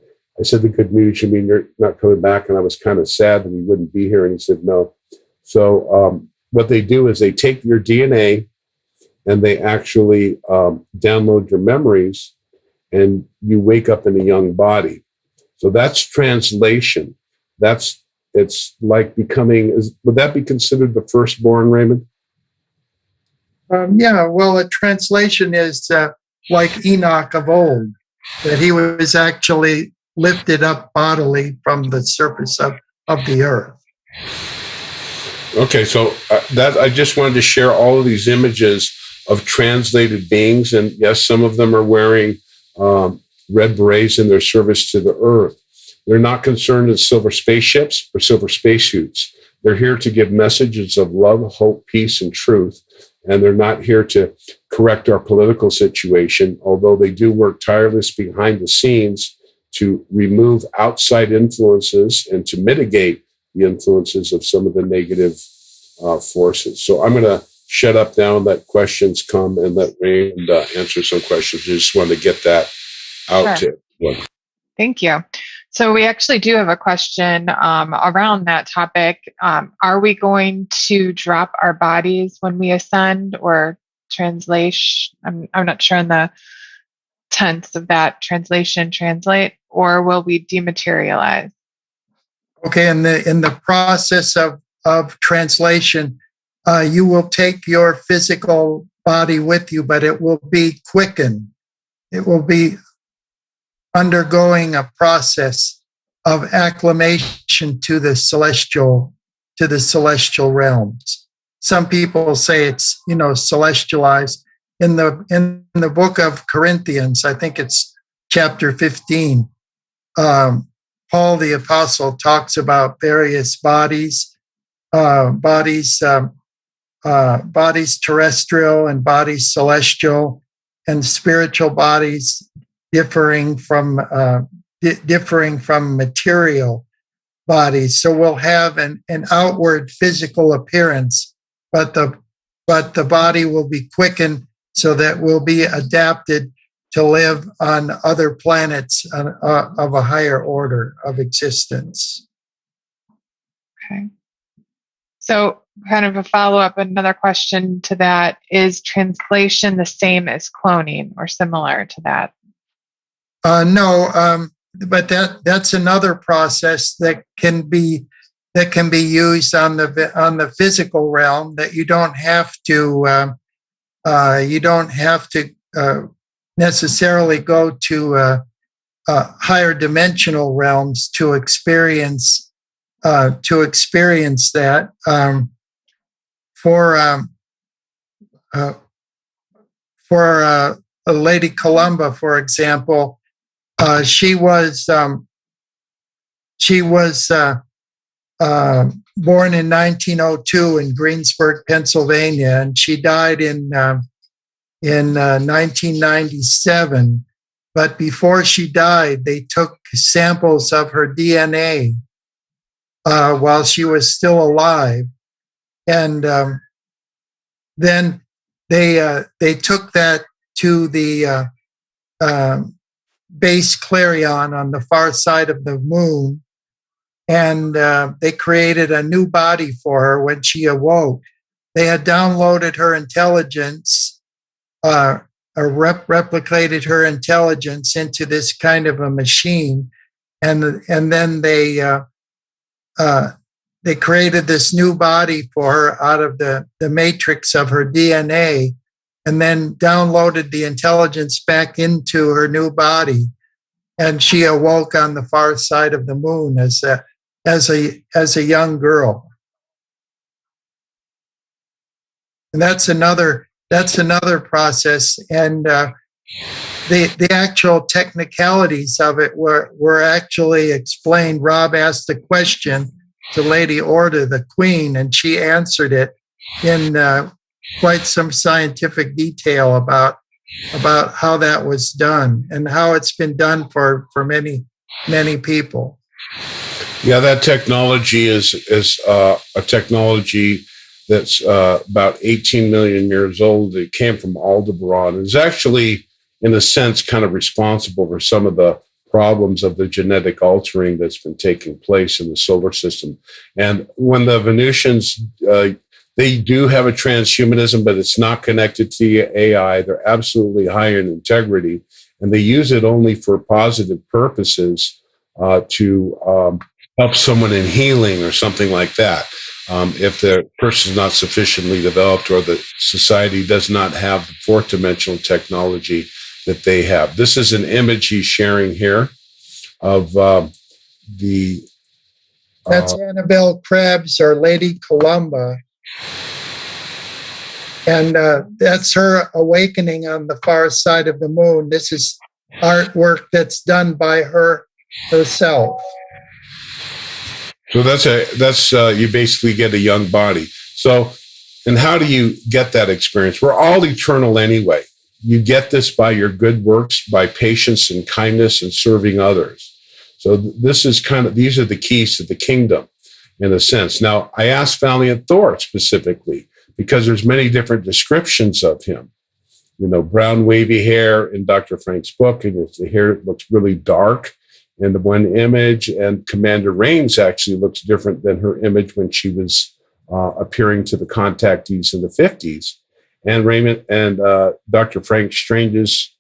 the good news, you mean you're not coming back? And I was kind of sad that he wouldn't be here. And he said, no. So what they do is they take your DNA and they actually download your memories and you wake up in a young body. So that's translation. It's like becoming, would that be considered the firstborn, Raymond? Yeah, well, a translation is like Enoch of old, that he was actually lifted up bodily from the surface of the earth. Okay, so that I just wanted to share all of these images of translated beings, and yes, some of them are wearing red berets in their service to the earth. They're not concerned in silver spaceships or silver spacesuits. They're here to give messages of love, hope, peace, and truth. And they're not here to correct our political situation, although they do work tirelessly behind the scenes to remove outside influences and to mitigate the influences of some of the negative forces. So I'm going to shut up now and let questions come and let Raymond answer some questions. I just wanted to get that out Sure. to everyone. Thank you. So we actually do have a question around that topic. Are we going to drop our bodies when we ascend or translation? I'm not sure on the tense of that, translation, translate, or will we dematerialize? Okay, in the process of translation, you will take your physical body with you, but it will be quickened. It will be undergoing a process of acclimation to the celestial realms. Some people say it's celestialized. In the book of Corinthians, I think it's chapter 15. Paul the apostle talks about various bodies bodies terrestrial and bodies celestial, and spiritual bodies differing from material bodies. So we'll have an outward physical appearance, but the body will be quickened so that we'll be adapted to live on other planets of a higher order of existence. Okay. So, kind of a follow up, another question to that, is translation the same as cloning or similar to that? No, but that's another process that can be used on the physical realm, that you don't have to necessarily go to higher dimensional realms to experience that. For a Lady Columba, for example, she was born in 1902 in Greensburg, Pennsylvania, and she died in 1997. But before she died, they took samples of her DNA while she was still alive, and then they took that to the base Clarion on the far side of the moon, and they created a new body for her when she awoke. They had downloaded her intelligence, or replicated her intelligence into this kind of a machine, and then they created this new body for her out of the matrix of her DNA, and then downloaded the intelligence back into her new body, and she awoke on the far side of the moon as a young girl. And that's another process, and the actual technicalities of it were actually explained. Rob asked a question to Lady Orda, the Queen, and she answered it in quite some scientific detail about how that was done and how it's been done for many people. Yeah, that technology is a technology that's about 18 million years old. It came from Aldebaran. It's actually, in a sense, kind of responsible for some of the problems of the genetic altering that's been taking place in the solar system. And when the Venusians, they do have a transhumanism, but it's not connected to the AI. They're absolutely high in integrity, and they use it only for positive purposes to help someone in healing or something like that. If the person is not sufficiently developed, or the society does not have the fourth dimensional technology that they have. This is an image he's sharing here of the... That's Annabelle Krebs, or Lady Columba. And that's her awakening on the far side of the moon. This is artwork that's done by her herself. So that's you basically get a young body. So, and how do you get that experience? We're all eternal anyway. You get this by your good works, by patience and kindness and serving others. So this is these are the keys to the kingdom, in a sense. Now, I asked Valiant Thor specifically because there's many different descriptions of him. You know, brown wavy hair in Dr. Frank's book, and the hair looks really dark in the one image, and Commander Rains actually looks different than her image when she was appearing to the contactees in the 50s. And Raymond and Dr. Frank Strange's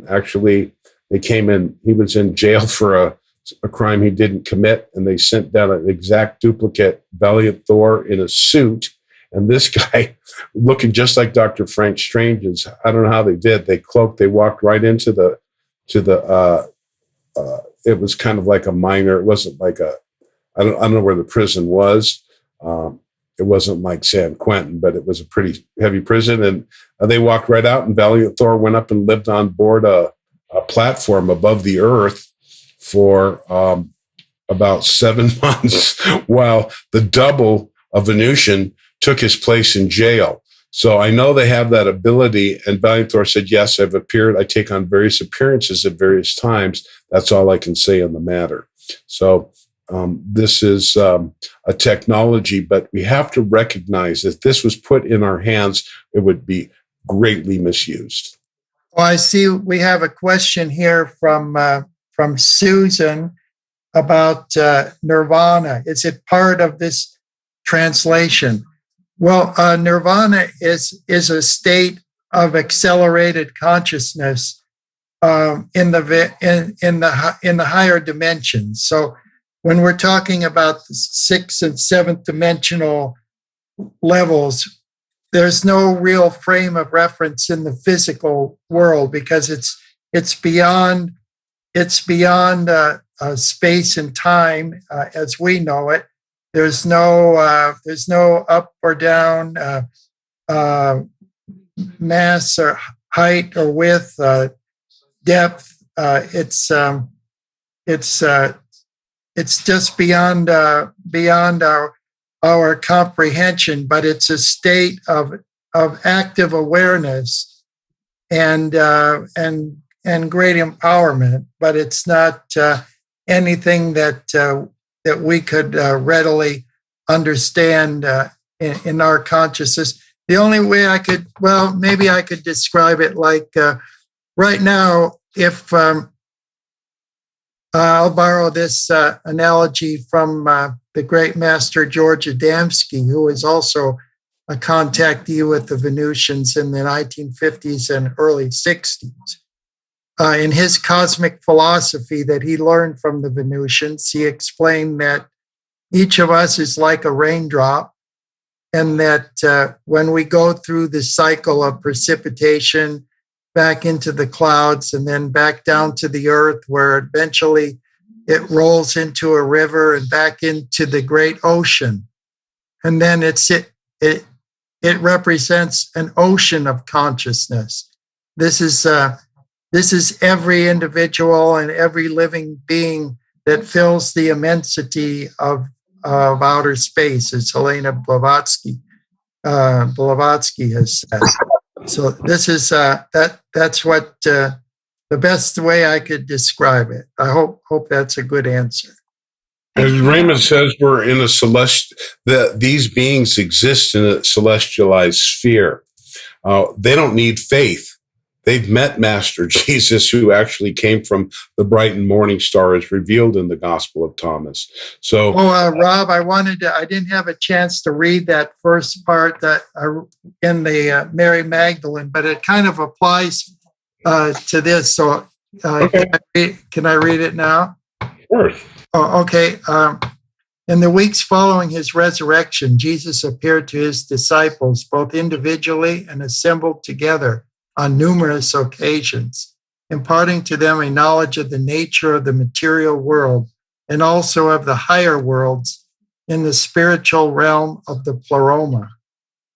actually, they came in, he was in jail for a crime he didn't commit, and they sent down an exact duplicate Valiant Thor in a suit. And this guy, looking just like Dr. Frank Strange's, I don't know how they did. They cloaked, they walked right into it was kind of like a minor, it wasn't like I don't know where the prison was. It wasn't like San Quentin, but it was a pretty heavy prison. And they walked right out, and Valiant Thor went up and lived on board a platform above the earth for about 7 months, while the double of Venusian took his place in jail. So I know they have that ability. And Valiant Thor said, yes, I've appeared. I take on various appearances at various times. That's all I can say on the matter. So this is a technology, but we have to recognize that if this was put in our hands, it would be greatly misused. Well, I see we have a question here from Susan about nirvana. Is it part of this translation? Well, nirvana is a state of accelerated consciousness in the higher dimensions. So when we're talking about the 6th and 7th dimensional levels, there's no real frame of reference in the physical world because it's beyond space and time as we know it. There's no up or down mass or height or width, depth. It's just beyond our comprehension. But it's a state of active awareness and great empowerment. But it's not anything that we could readily understand in our consciousness. The only way maybe I could describe it like right now, if I'll borrow this analogy from the great master George Adamski, who was also a contactee with the Venusians in the 1950s and early 60s. In his cosmic philosophy that he learned from the Venusians, he explained that each of us is like a raindrop, and that when we go through the cycle of precipitation back into the clouds and then back down to the earth, where eventually it rolls into a river and back into the great ocean, and then it represents an ocean of consciousness. This is every individual and every living being that fills the immensity of outer space, as Helena Blavatsky has said. So this is that's what the best way I could describe it. I hope that's a good answer. As Raymond says, we're in these beings exist in a celestialized sphere. They don't need faith. They've met Master Jesus, who actually came from the bright and morning star as revealed in the Gospel of Thomas. So, Rob, I didn't have a chance to read that first part that in the Mary Magdalene, but it kind of applies to this. So, okay. Can I read it now? Sure. Oh, okay. In the weeks following his resurrection, Jesus appeared to his disciples, both individually and assembled together on numerous occasions, imparting to them a knowledge of the nature of the material world and also of the higher worlds in the spiritual realm of the pleroma.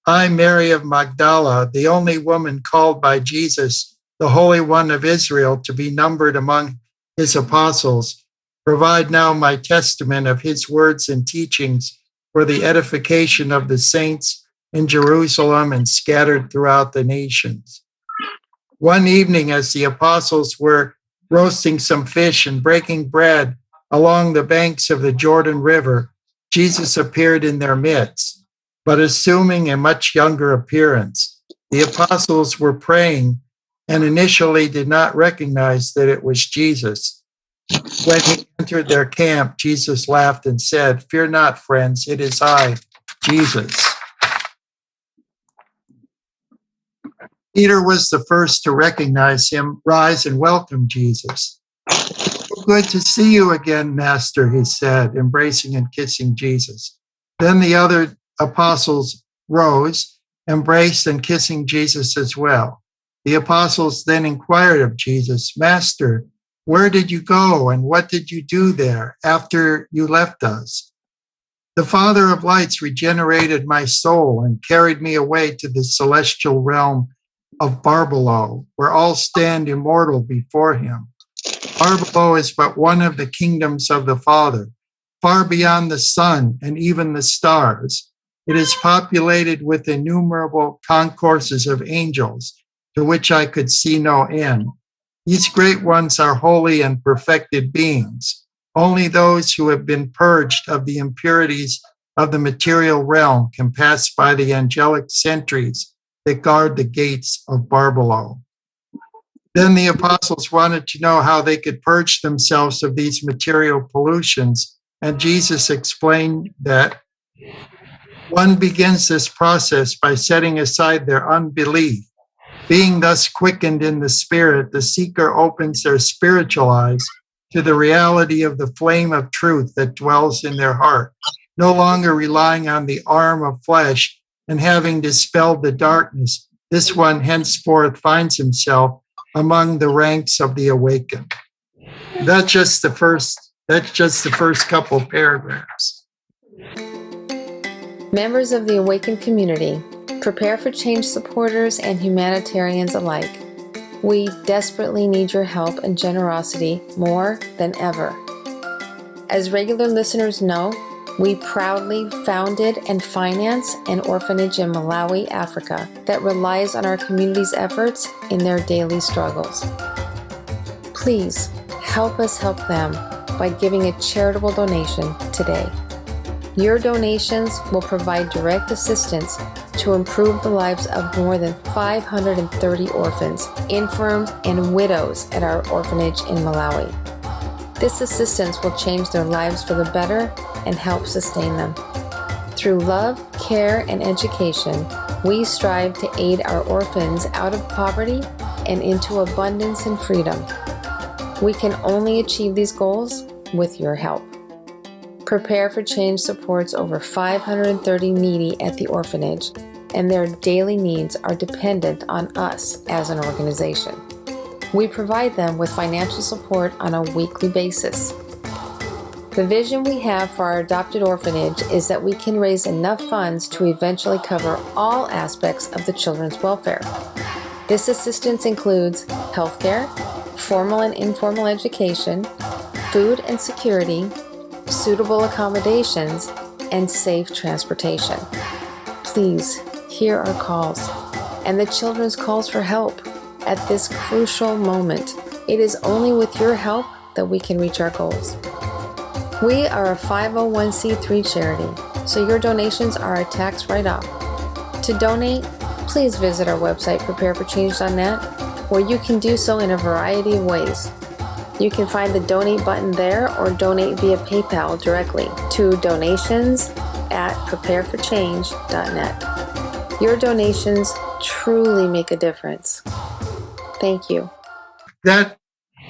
I, Mary of Magdala, the only woman called by Jesus, the Holy One of Israel, to be numbered among his apostles, provide now my testament of his words and teachings for the edification of the saints in Jerusalem and scattered throughout the nations. One evening, as the apostles were roasting some fish and breaking bread along the banks of the Jordan River, Jesus appeared in their midst, but assuming a much younger appearance. The apostles were praying and initially did not recognize that it was Jesus. When he entered their camp, Jesus laughed and said, "Fear not, friends, it is I, Jesus." Peter was the first to recognize him, rise and welcome Jesus. "Good to see you again, Master," he said, embracing and kissing Jesus. Then the other apostles rose, embraced and kissing Jesus as well. The apostles then inquired of Jesus, "Master, where did you go and what did you do there after you left us?" "The Father of lights regenerated my soul and carried me away to the celestial realm of Barbelo, where all stand immortal before him. Barbelo is but one of the kingdoms of the Father, far beyond the sun and even the stars. It is populated with innumerable concourses of angels, to which I could see no end. These great ones are holy and perfected beings. Only those who have been purged of the impurities of the material realm can pass by the angelic sentries that guard the gates of Barbelo. Then the apostles wanted to know how they could purge themselves of these material pollutions, and Jesus explained that one begins this process by setting aside their unbelief. Being thus quickened in the spirit, the seeker opens their spiritual eyes to the reality of the flame of truth that dwells in their heart, no longer relying on the arm of flesh, and having dispelled the darkness, this one henceforth finds himself among the ranks of the awakened. That's just the first couple paragraphs. Members of the awakened community, prepare for change supporters and humanitarians alike. We desperately need your help and generosity more than ever. As regular listeners know, we proudly founded and finance an orphanage in Malawi, Africa, that relies on our community's efforts in their daily struggles. Please help us help them by giving a charitable donation today. Your donations will provide direct assistance to improve the lives of more than 530 orphans, infirms, and widows at our orphanage in Malawi. This assistance will change their lives for the better and help sustain them. Through love, care, and education, we strive to aid our orphans out of poverty and into abundance and freedom. We can only achieve these goals with your help. Prepare for Change supports over 530 needy at the orphanage, and their daily needs are dependent on us as an organization. We provide them with financial support on a weekly basis. The vision we have for our adopted orphanage is that we can raise enough funds to eventually cover all aspects of the children's welfare. This assistance includes healthcare, formal and informal education, food and security, suitable accommodations, and safe transportation. Please hear our calls and the children's calls for help at this crucial moment. It is only with your help that we can reach our goals. We are a 501c3 charity, so your donations are a tax write-off. To donate, please visit our website, prepareforchange.net, where you can do so in a variety of ways. You can find the donate button there or donate via PayPal directly to donations@prepareforchange.net. Your donations truly make a difference. Thank you. That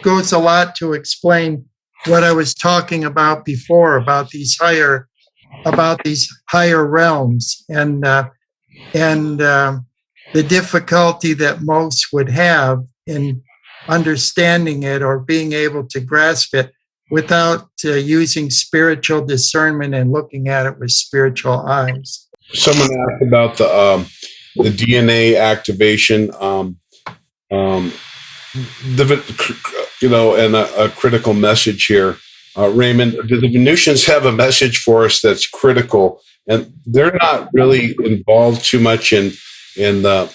goes a lot to explain what I was talking about before about these higher realms and the difficulty that most would have in understanding it or being able to grasp it without using spiritual discernment and looking at it with spiritual eyes. Someone asked about the DNA activation, and a critical message here. Raymond, do the Venusians have a message for us that's critical? And they're not really involved too much in the.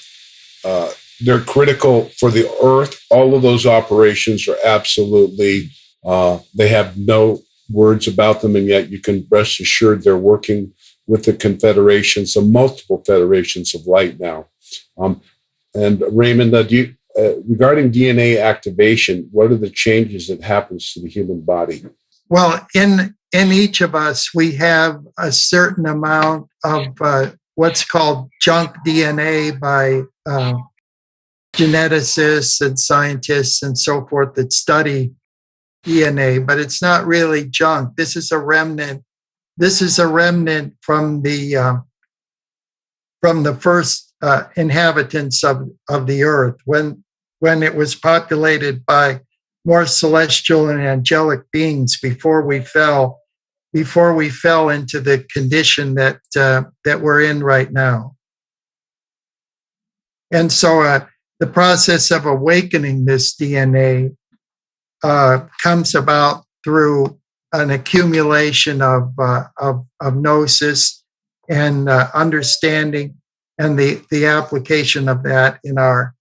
They're critical for the Earth. All of those operations are absolutely. They have no words about them, and yet you can rest assured they're working with the confederations, the multiple federations of light now. And Raymond, regarding DNA activation, what are the changes that happens to the human body? Well, in each of us, we have a certain amount of what's called junk DNA by geneticists and scientists and so forth that study DNA, but it's not really junk. This is a remnant. This is a remnant from the first inhabitants of the earth when it was populated by more celestial and angelic beings before we fell into the condition that we're in right now. And so the process of awakening this DNA comes about through an accumulation of gnosis and understanding and the application of that in our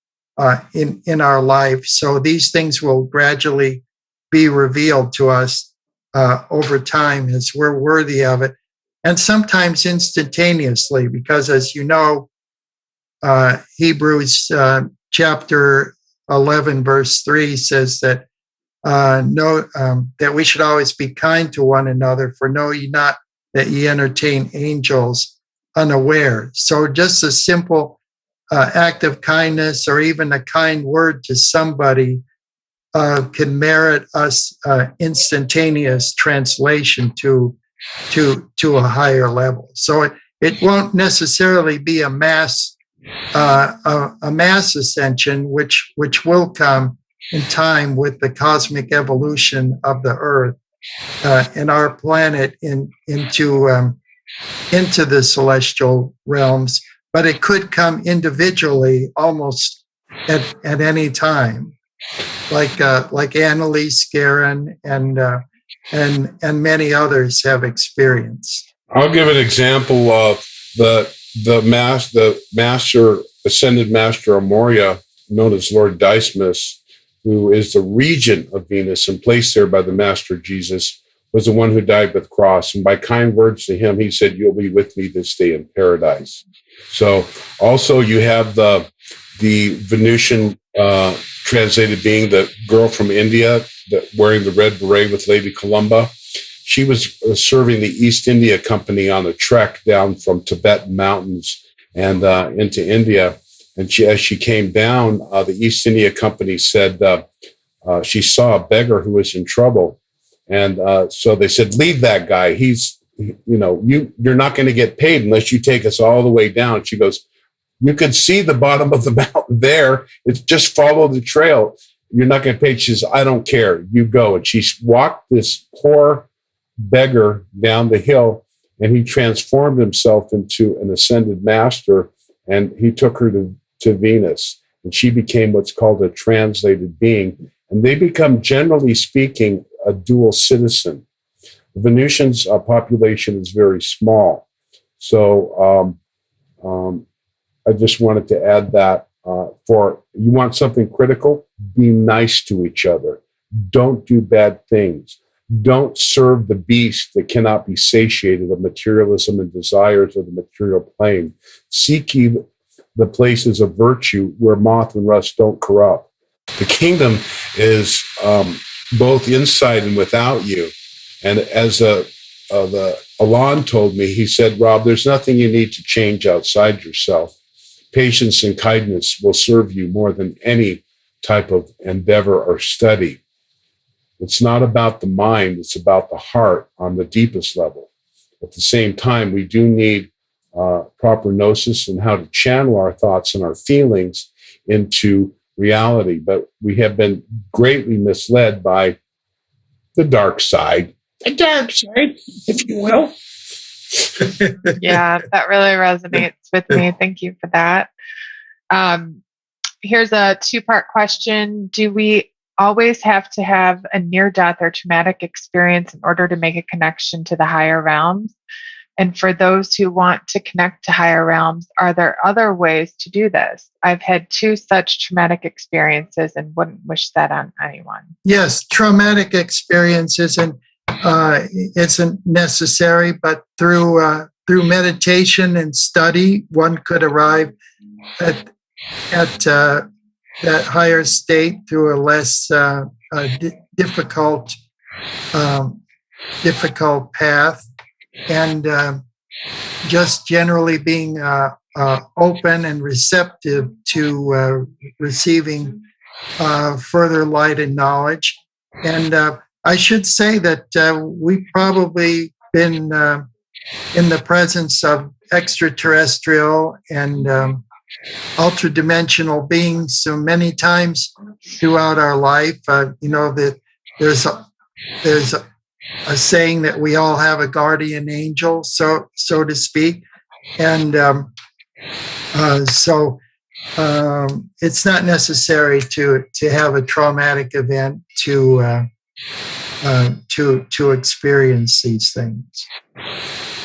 life. So these things will gradually be revealed to us over time as we're worthy of it, and sometimes instantaneously, because as you know, Hebrews chapter 11 verse 3 says that that we should always be kind to one another, for know ye not that ye entertain angels unaware. So just a simple act of kindness or even a kind word to somebody can merit us instantaneous translation to a higher level. So it won't necessarily be a mass ascension, which will come in time with the cosmic evolution of the Earth and our planet into the celestial realms. But it could come individually, almost at any time, like Annalise Guerin and many others have experienced. I'll give an example of the master, ascended master of Moria, known as Lord Dismas, who is the regent of Venus and placed there by the Master Jesus, was the one who died with the cross. And by kind words to him, he said, "You'll be with me this day in paradise." So also you have the Venusian translated being, the girl from India wearing the red beret with Lady Columba. She was serving the East India Company on a trek down from Tibetan mountains and into India. And as she came down, the East India Company said she saw a beggar who was in trouble. And so they said, "Leave that guy. You're not going to get paid unless you take us all the way down." She goes, "You can see the bottom of the mountain there. It's just follow the trail. You're not going to pay." She says, "I don't care. You go." And she walked this poor beggar down the hill, and he transformed himself into an ascended master, and he took her to Venus, and she became what's called a translated being, and they become, generally speaking, a dual citizen. The Venusians' population is very small, so I just wanted to add that for you want something critical, be nice to each other. Don't do bad things. Don't serve the beast that cannot be satiated of materialism and desires of the material plane. Seek ye the places of virtue where moth and rust don't corrupt. The kingdom is both inside and without you. And as the Alon told me, he said, "Rob, there's nothing you need to change outside yourself. Patience and kindness will serve you more than any type of endeavor or study. It's not about the mind, it's about the heart on the deepest level. At the same time, we do need proper gnosis and how to channel our thoughts and our feelings into reality. But we have been greatly misled by the dark side, if you will." Yeah, that really resonates with me. Thank you for that. Here's a two-part question. Do we always have to have a near-death or traumatic experience in order to make a connection to the higher realms? And for those who want to connect to higher realms, are there other ways to do this? I've had 2 such traumatic experiences and wouldn't wish that on anyone. Yes, traumatic experience isn't necessary, but through meditation and study, one could arrive at that higher state through a less difficult path, and just generally being open and receptive to receiving further light and knowledge. And I should say that we've probably been in the presence of extraterrestrial and ultra-dimensional beings so many times throughout our life. That there's a saying that we all have a guardian angel, so to speak, and so it's not necessary to have a traumatic event to experience these things.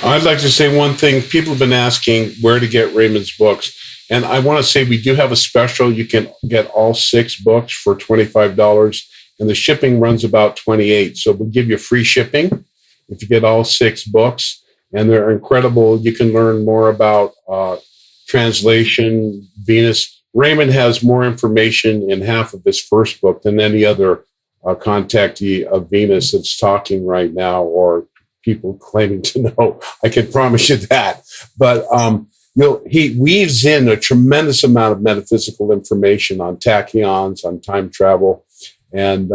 I'd like to say one thing. People have been asking where to get Raymond's books. And I want to say we do have a special. You can get all 6 books for $25, and the shipping runs about $28. So we'll give you free shipping if you get all 6 books. And they're incredible. You can learn more about translation, Venus. Raymond has more information in half of his first book than any other contactee of Venus that's talking right now, or people claiming to know. I can promise you that. But he weaves in a tremendous amount of metaphysical information on tachyons, on time travel. And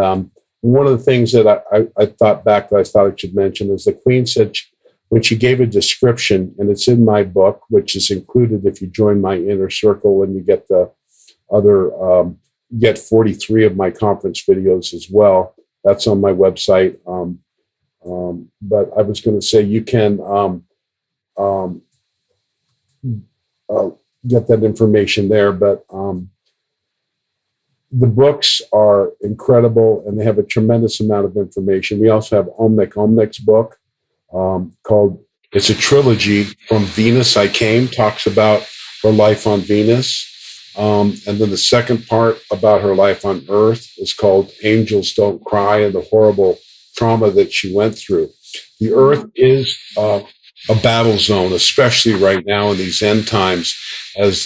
one of the things that I thought back that I thought I should mention is the Queen said when she gave a description, and it's in my book, which is included if you join my inner circle, and you get the other, get 43 of my conference videos as well. That's on my website. But I was going to say you can get that information there. But the books are incredible, and they have a tremendous amount of information. We also have Omnic's book called, it's a trilogy, From Venus I Came, talks about her life on Venus. And then the second part about her life on Earth is called Angels Don't Cry, and the horrible trauma that she went through. The Earth is a battle zone, especially right now in these end times, as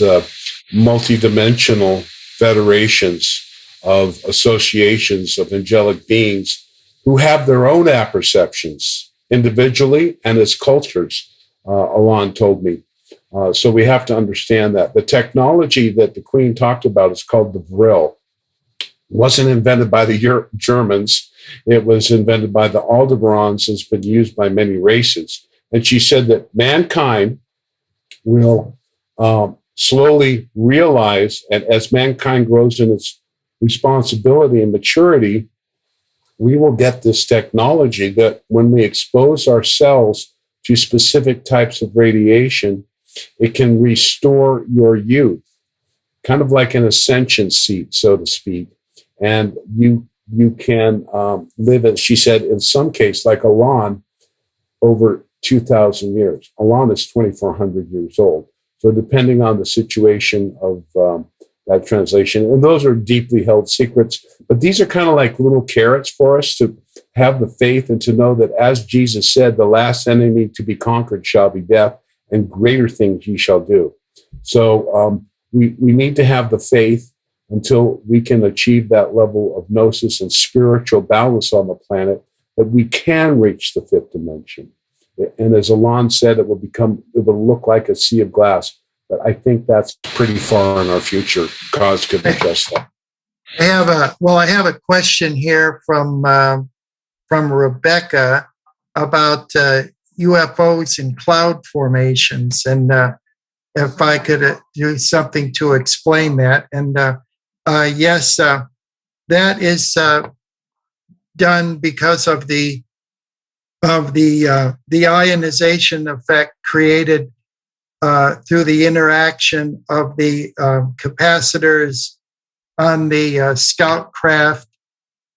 multidimensional federations of associations of angelic beings who have their own apperceptions individually and as cultures, Alon told me. So we have to understand that. The technology that the Queen talked about is called the Vril. It wasn't invented by the Germans. It was invented by the Aldebarans and has been used by many races. And she said that mankind will slowly realize, and as mankind grows in its responsibility and maturity, we will get this technology that when we expose ourselves to specific types of radiation, it can restore your youth, kind of like an ascension seat, so to speak. And you can live, as she said, in some case, like Alon, over 2,000 years. Alon is 2,400 years old. So depending on the situation of that translation, and those are deeply held secrets, but these are kind of like little carrots for us to have the faith and to know that, as Jesus said, the last enemy to be conquered shall be death, and greater things ye shall do. So we need to have the faith until we can achieve that level of gnosis and spiritual balance on the planet, that we can reach the 5th dimension. And as Alon said, it will look like a sea of glass. But I think that's pretty far in our future. Cause could address that. I have a question here from Rebecca about UFOs and cloud formations, and if I could do something to explain that. And yes, that is done because of the ionization effect created through the interaction of the capacitors on the scout craft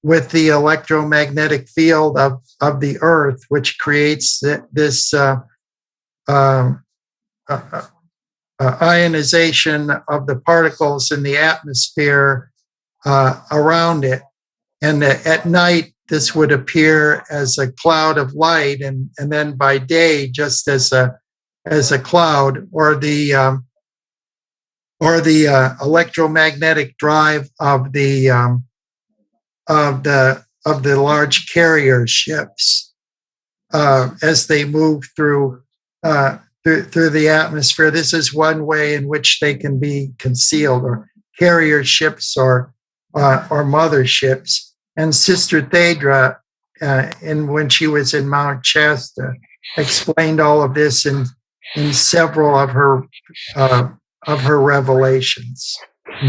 with the electromagnetic field of the Earth, which creates this ionization of the particles in the atmosphere around it. And at night, this would appear as a cloud of light, and then by day, just as a cloud, or the electromagnetic drive of the large carrier ships as they move through the atmosphere. This is one way in which they can be concealed, or carrier ships or motherships. And Sister Thedra, when she was in Mount Shasta, explained all of this in several of her revelations.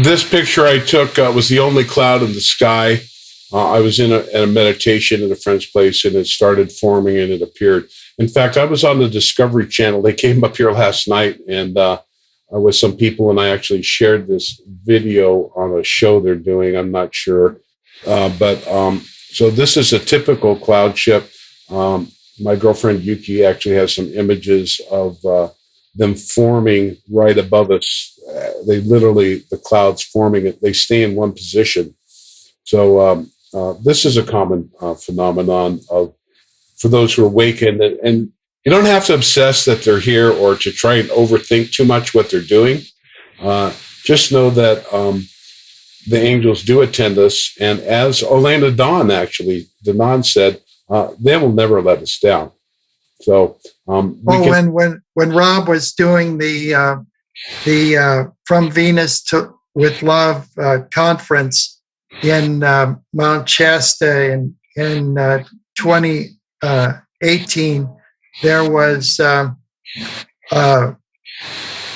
This picture I took was the only cloud in the sky. I was in a meditation at a friend's place, and it started forming and it appeared. In fact, I was on the Discovery Channel. They came up here last night, and with some people, and I actually shared this video on a show they're doing. I'm not sure. So this is a typical cloud ship. my girlfriend Yuki actually has some images of them forming right above us. They literally, the clouds forming it, they stay in one position. So this is a common phenomenon for those who are awakened. And you don't have to obsess that they're here or to try and overthink too much what they're doing. Just know that the angels do attend us. And as Orlando Dawn, actually, Dawn said, they will never let us down. So when Rob was doing the From Venus to with Love conference in Mount Shasta in 2018, there was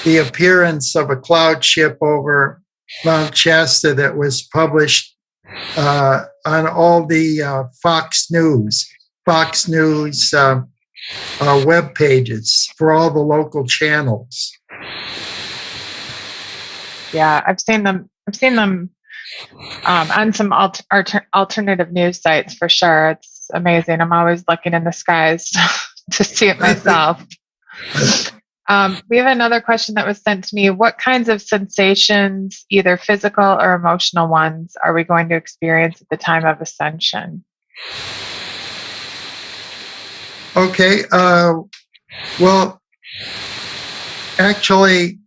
the appearance of a cloud ship over Mount Shasta that was published on all the Fox News web pages for all the local channels. Yeah, I've seen them on some alternative news sites for sure. It's amazing. I'm always looking in the skies to see it myself. We have another question that was sent to me. What kinds of sensations, either physical or emotional ones, are we going to experience at the time of ascension? Okay. Well, actually,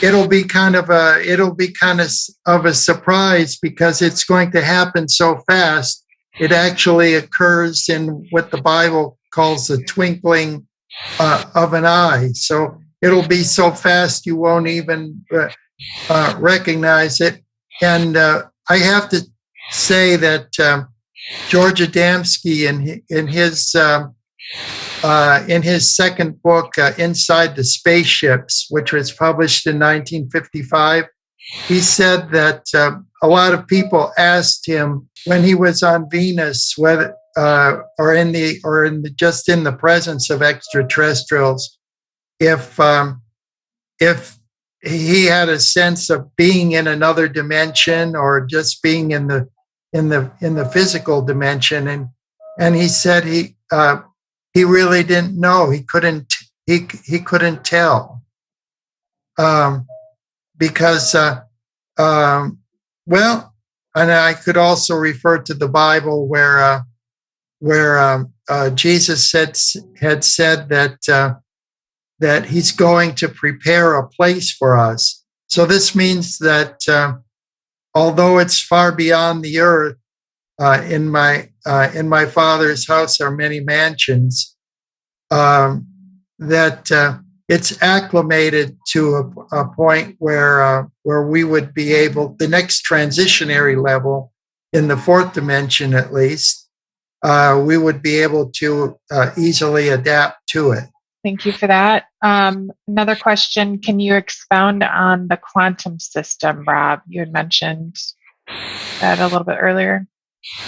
it'll be kind of a surprise because it's going to happen so fast. It actually occurs in what the Bible calls the twinkling of an eye. So it'll be so fast you won't even recognize it. And I have to say that George Adamski, in his second book, Inside the Spaceships, which was published in 1955, he said that a lot of people asked him when he was on Venus, whether just in the presence of extraterrestrials, if he had a sense of being in another dimension or just being in the physical dimension, and he said he really didn't know. He couldn't tell because and I could also refer to the Bible where Jesus had said that he's going to prepare a place for us. So this means that although it's far beyond the earth, in my Father's house are many mansions, that it's acclimated to a point where we would be able, the next transitionary level in the fourth dimension at least, we would be able to easily adapt to it. Thank you for that. Another question, can you expound on the quantum system, Rob? You had mentioned that a little bit earlier.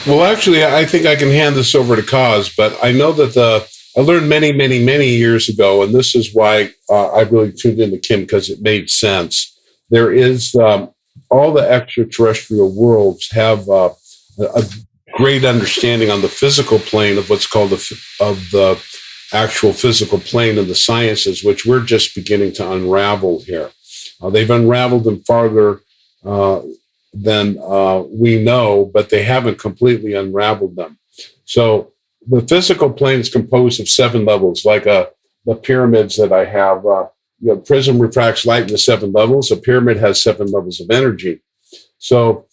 Well, actually, I think I can hand this over to Kaz, but I know that I learned many, many, many years ago, and this is why I really tuned into Kim, because it made sense. There is all the extraterrestrial worlds have a great understanding on the physical plane of what's called the actual physical plane of the sciences, which we're just beginning to unravel here. They've unraveled them farther than we know, but they haven't completely unraveled them. So the physical plane is composed of 7 levels, like the pyramids that I have. Prism refracts light into 7 levels. A pyramid has 7 levels of energy. So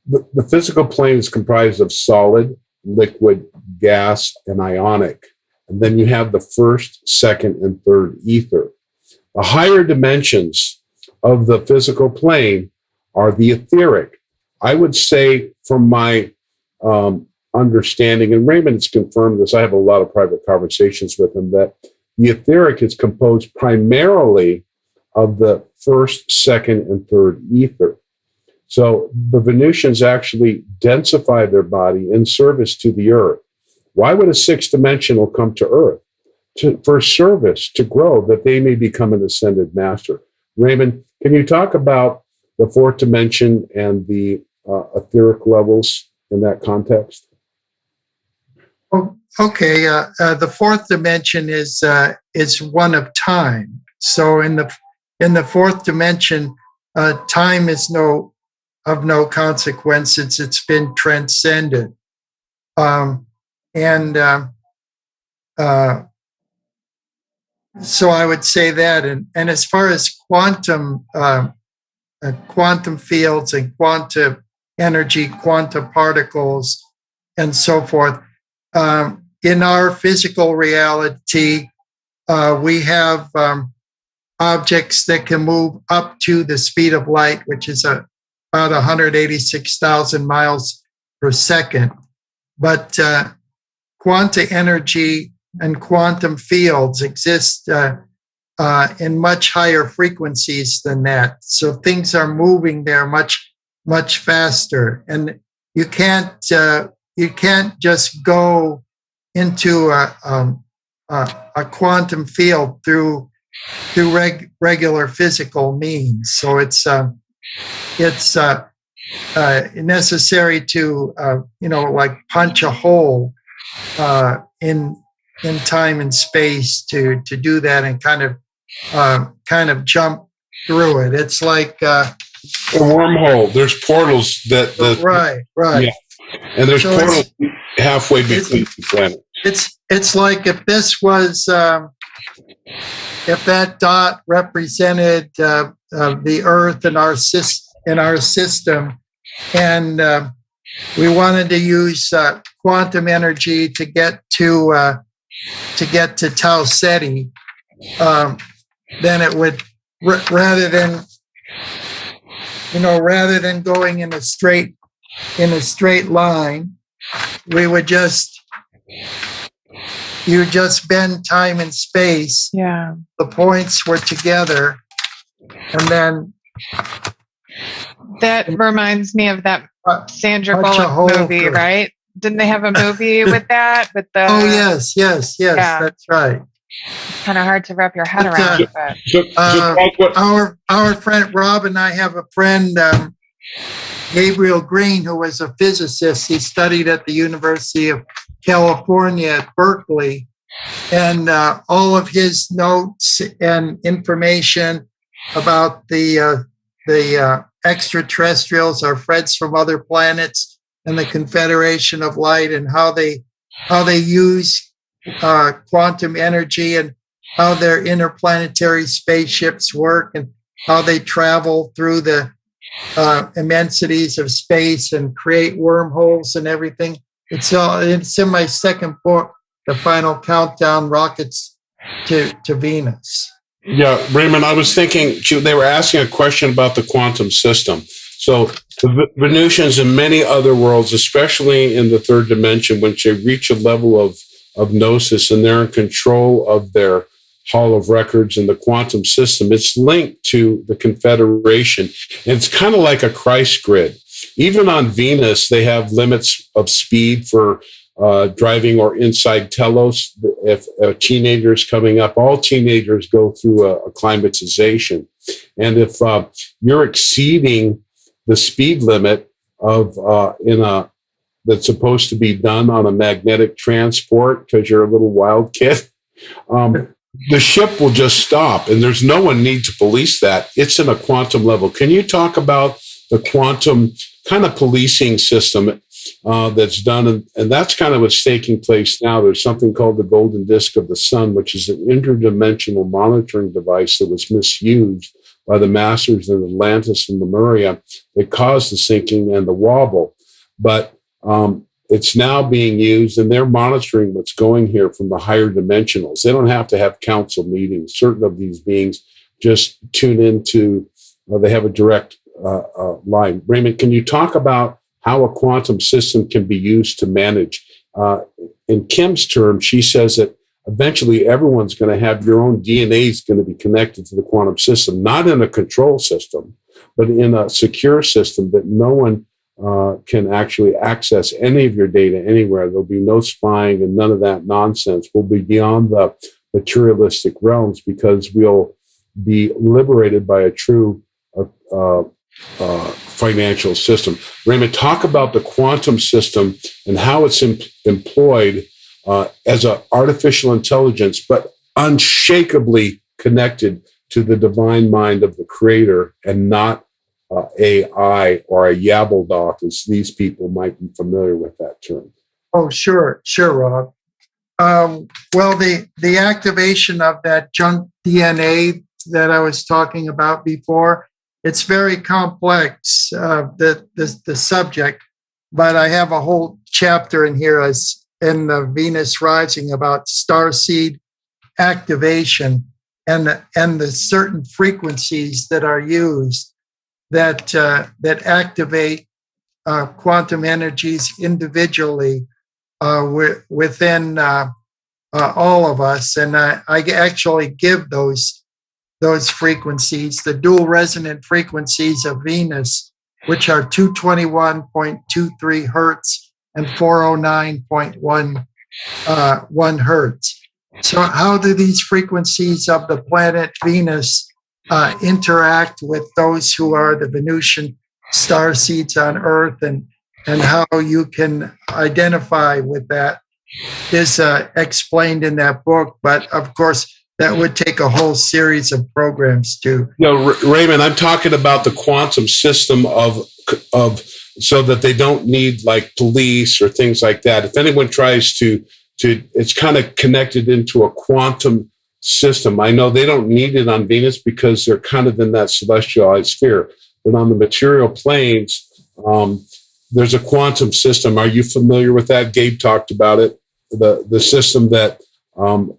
the physical plane is comprised of solid, liquid, gas, and ionic. And then you have the first, second, and third ether. The higher dimensions of the physical plane are the etheric. I would say, from my understanding, and Raymond has confirmed this, I have a lot of private conversations with him, that the etheric is composed primarily of the first, second, and third ether. So the Venusians actually densify their body in service to the earth. Why would a 6th dimensional come to earth? For service, to grow, that they may become an ascended master. Raymond, can you talk about the 4th dimension and the etheric levels in that context? Oh, okay. The fourth dimension is one of time. So in the fourth dimension, time is of no consequence. It's been transcended. So I would say that. And as far as quantum fields and quantum energy, quantum particles, and so forth, in our physical reality, we have objects that can move up to the speed of light, which is about 186,000 miles per second. But quantum energy and quantum fields exist in much higher frequencies than that. So things are moving there much faster, and you can't just go into a quantum field through regular physical means. So it's necessary to like punch a hole in time and space to do that, and kind of jump through it. It's like a wormhole. There's portals that right. Yeah. And there's portals halfway between the planets. It's like if this was if that dot represented the Earth in our system, and we wanted to use quantum energy to get to Tau Ceti, then it would rather than going in a straight line, we would you just bend time and space. Yeah. The points were together, and then that reminds me of that Sandra punch a hole Bullock movie, through. right? Didn't they have a movie with that? With the Oh yes, Yeah. that's right. Kind of hard to wrap your head around. But Our friend Rob and I have a friend, Gabriel Green, who was a physicist. He studied at the University of California at Berkeley, and all of his notes and information about the extraterrestrials, our friends from other planets, and the Confederation of Light, and how they use quantum energy, and how their interplanetary spaceships work, and how they travel through the immensities of space and create wormholes and everything. It's in my second book, The Final Countdown: Rockets to Venus. Yeah, Raymond, I was thinking they were asking a question about the quantum system. So the Venusians and many other worlds, especially in the third dimension, when they reach a level of gnosis and they're in control of their Hall of Records and the quantum system, it's linked to the Confederation. And it's kind of like a Christ grid. Even on Venus, they have limits of speed for driving or inside telos. If a teenager is coming up, all teenagers go through a acclimatization. And if you're exceeding the speed limit of that's supposed to be done on a magnetic transport because you're a little wild kid, the ship will just stop, and there's no one need to police that. It's in a quantum level. Can you talk about the quantum kind of policing system that's done? And that's kind of what's taking place now. There's something called the golden disk of the sun, which is an interdimensional monitoring device that was misused by the masters in Atlantis and Lemuria that caused the sinking and the wobble. But it's now being used, and they're monitoring what's going here from the higher dimensionals. They don't have to have council meetings. Certain of these beings just tune into, they have a direct line. Raymond, can you talk about how a quantum system can be used to manage? In Kim's term, she says that eventually everyone's going to have your own DNA is going to be connected to the quantum system, not in a control system, but in a secure system that no one can actually access any of your data anywhere. There'll be no spying and none of that nonsense. We'll be beyond the materialistic realms because we'll be liberated by a true financial system. Raymond, talk about the quantum system and how it's employed as an artificial intelligence, but unshakably connected to the divine mind of the creator, and not AI or a yabbledoth, as these people might be familiar with that term. Oh, sure, Rob. Well, the activation of that junk DNA that I was talking about before, it's very complex, the subject, but I have a whole chapter in here as in the Venus Rising about starseed activation and the certain frequencies that are used that activate quantum energies individually within all of us. And I actually give those frequencies, the dual resonant frequencies of Venus, which are 221.23 hertz and 409.1 hertz. So how do these frequencies of the planet Venus interact with those who are the Venusian star seeds on Earth, and how you can identify with that is explained in that book. But of course, that would take a whole series of programs too. No, Raymond, I'm talking about the quantum system of so that they don't need like police or things like that. If anyone tries to it's kind of connected into a quantum system. I know they don't need it on Venus because they're kind of in that celestialized sphere. But on the material planes, there's a quantum system. Are you familiar with that? Gabe talked about it. The system that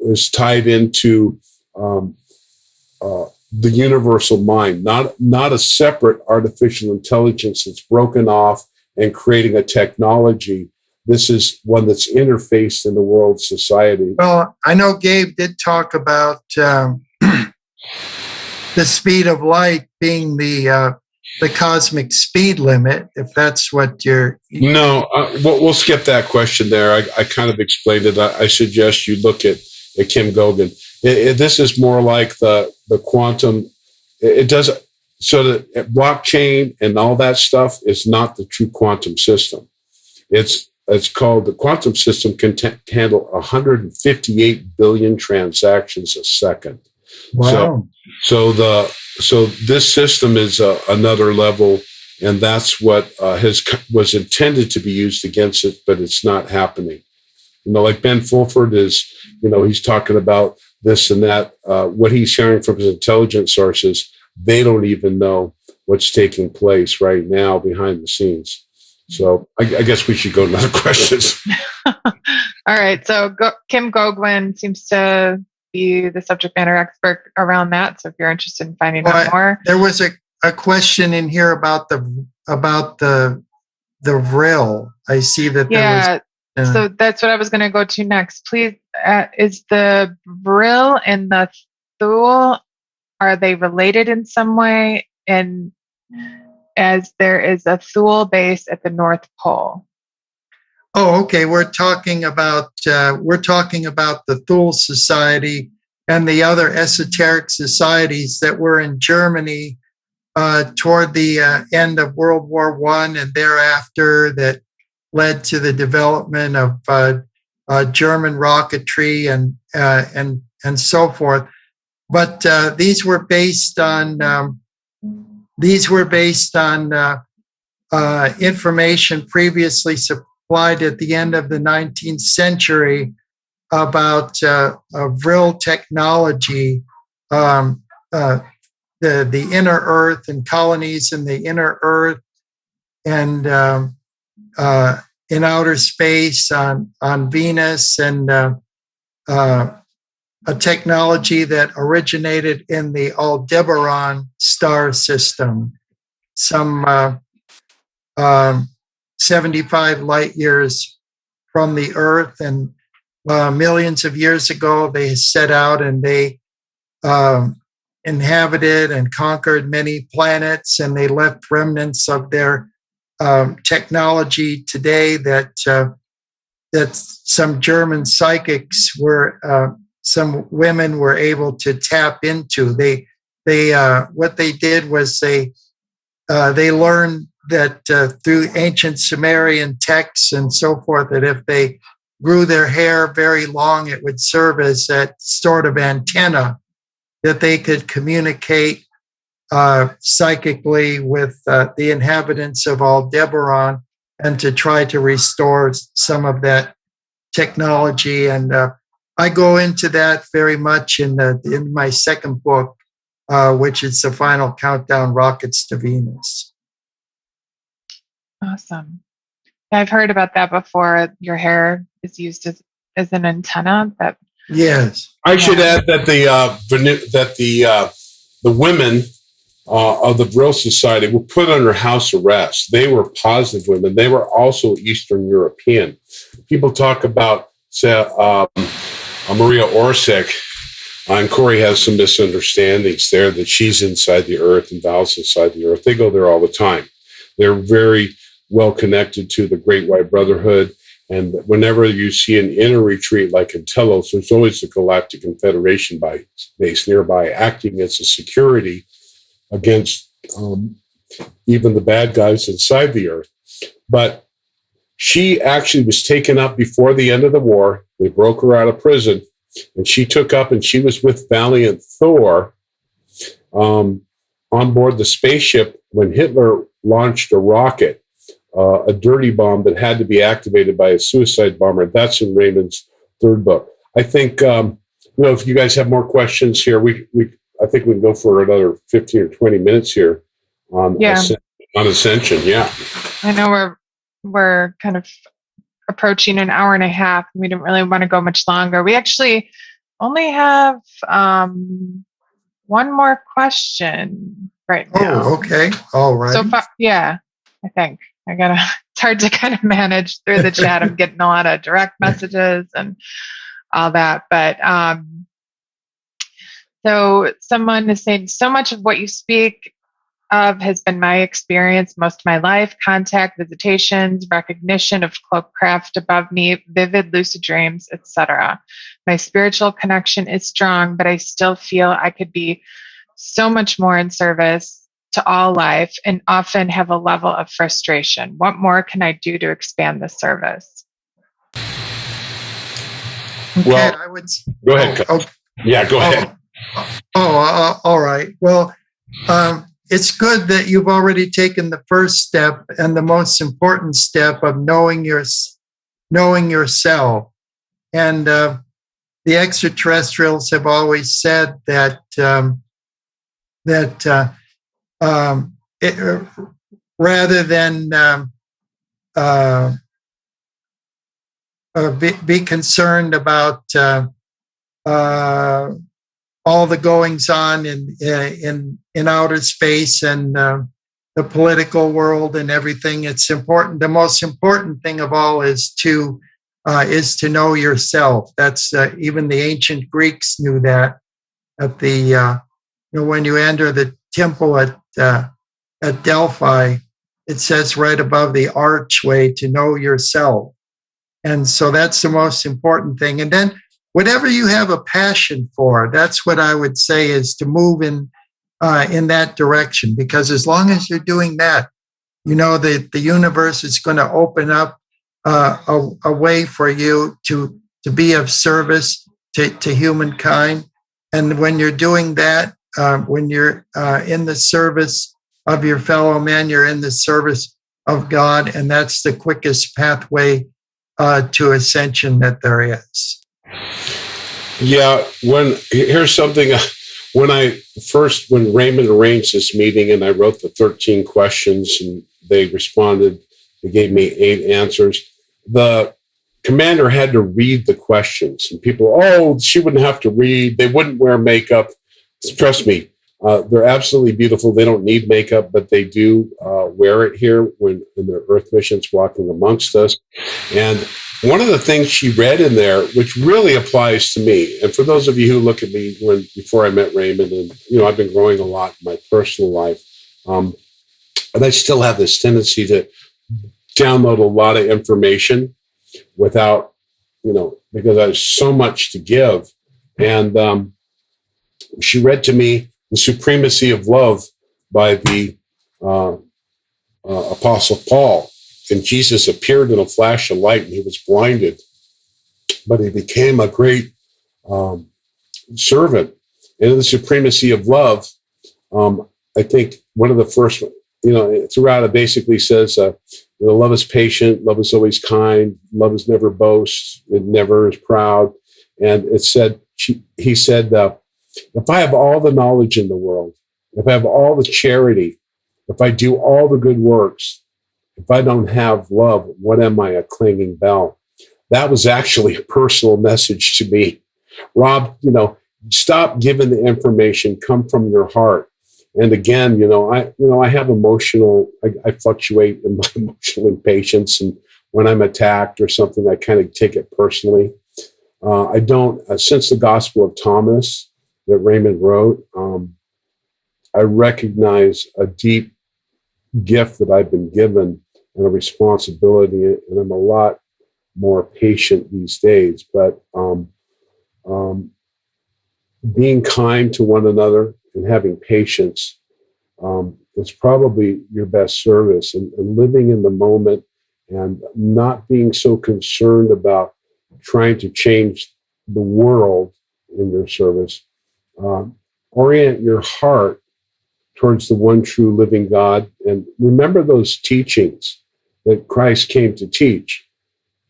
is tied into the universal mind, not a separate artificial intelligence that's broken off and creating a technology. This is one that's interfaced in the world society. Well, I know Gabe did talk about the speed of light being the cosmic speed limit, if that's what you're... No, we'll skip that question there. I kind of explained it. I suggest you look at Kim Goguen. This is more like the quantum. It does so that blockchain and all that stuff is not the true quantum system. It's called, the quantum system can handle 158 billion transactions a second. Wow. So this system is another level, and that's what was intended to be used against it, but it's not happening. Like Ben Fulford is, he's talking about this and that. What he's sharing from his intelligence sources, they don't even know what's taking place right now behind the scenes. So I guess we should go to other questions. All right. So Kim Goguen seems to be the subject matter expert around that. So if you're interested in finding out more, there was a question in here about the vril. I see that. Yeah. There was, so that's what I was going to go to next. Please, is the vril and the thule, are they related in some way? And as there is a thule base at the North Pole. Oh, okay. We're talking about the Thule Society and the other esoteric societies that were in Germany toward the end of World War I and thereafter, that led to the development of German rocketry and so forth. But these were based on information previously supplied at the end of the 19th century about vril technology, the inner Earth and colonies in the inner Earth, and in outer space on Venus, and a technology that originated in the Aldebaran star system, some 75 light years from the Earth. And millions of years ago, they set out and they inhabited and conquered many planets, and they left remnants of their technology today that some German psychics some women were able to tap into. They what they did was they learned that through ancient Sumerian texts and so forth, that if they grew their hair very long, it would serve as that sort of antenna that they could communicate psychically with the inhabitants of Aldebaran and to try to restore some of that technology. And I go into that very much in my second book, which is The Final Countdown, Rockets to Venus. Awesome. I've heard about that before. Your hair is used as an antenna. But yes, I should add that the women of the Brill Society were put under house arrest. They were positive women. They were also Eastern European. People talk about Maria Orsic, and Corey has some misunderstandings there that she's inside the earth and Val's inside the earth. They go there all the time. They're very well connected to the Great White Brotherhood. And whenever you see an inner retreat like in Telos, there's always the Galactic Confederation base nearby acting as a security against even the bad guys inside the earth. But she actually was taken up before the end of the war. They broke her out of prison, and she took up, and she was with Valiant Thor on board the spaceship when Hitler launched a rocket, a dirty bomb that had to be activated by a suicide bomber. That's in Raymond's third book. I think, if you guys have more questions here, I think we can go for another 15 or 20 minutes here on Ascension. Yeah. I know we're kind of approaching an hour and a half. We didn't really want to go much longer. We actually only have one more question right now. Oh, okay. All right. So far, yeah, I think it's hard to kind of manage through the chat. I'm getting a lot of direct messages and all that. But so someone is saying, so much of what you speak of has been my experience most of my life: contact, visitations, recognition of cloakcraft above me, vivid lucid dreams, etc. My spiritual connection is strong, but I still feel I could be so much more in service to all life and often have a level of frustration. What more can I do to expand the service? Okay, Well, I would go ahead. Yeah, go ahead. All right. Well, it's good that you've already taken the first step and the most important step of knowing yourself. And the extraterrestrials have always said that rather than be concerned about all the goings on in outer space and the political world and everything, it's important. The most important thing of all is to know yourself. That's even the ancient Greeks knew that. At the when you enter the temple at Delphi, it says right above the archway to know yourself, and so that's the most important thing. And then whatever you have a passion for, that's what I would say is to move in that direction. Because as long as you're doing that, the universe is going to open up a way for you to be of service to humankind. And when you're doing that, when you're in the service of your fellow man, you're in the service of God, and that's the quickest pathway to ascension that there is. Yeah, here's something. When Raymond arranged this meeting and I wrote the 13 questions and they responded, they gave me 8 answers. The commander had to read the questions, and people, she wouldn't have to read. They wouldn't wear makeup. Trust me, they're absolutely beautiful. They don't need makeup, but they do wear it here when in their Earth missions walking amongst us. And one of the things she read in there, which really applies to me, and for those of you who look at me before I met Raymond, and I've been growing a lot in my personal life, and I still have this tendency to download a lot of information without, because there's so much to give. And she read to me The Supremacy of Love by the Apostle Paul. And Jesus appeared in a flash of light, and he was blinded. but he became a great servant. And in the supremacy of love, I think one of the first, throughout it basically says, love is patient, love is always kind, love is never boasts, it never is proud. And it said, he said, if I have all the knowledge in the world, if I have all the charity, if I do all the good works, if I don't have love, what am I, a clanging bell? That was actually a personal message to me. Rob, stop giving the information, come from your heart. And again, I have I fluctuate in my emotional impatience. And when I'm attacked or something, I kind of take it personally. I don't, since the Gospel of Thomas that Raymond wrote, I recognize a deep gift that I've been given and a responsibility, and I'm a lot more patient these days. But being kind to one another and having patience is probably your best service, and living in the moment and not being so concerned about trying to change the world in your service. Orient your heart towards the one true living God, and remember those teachings that Christ came to teach.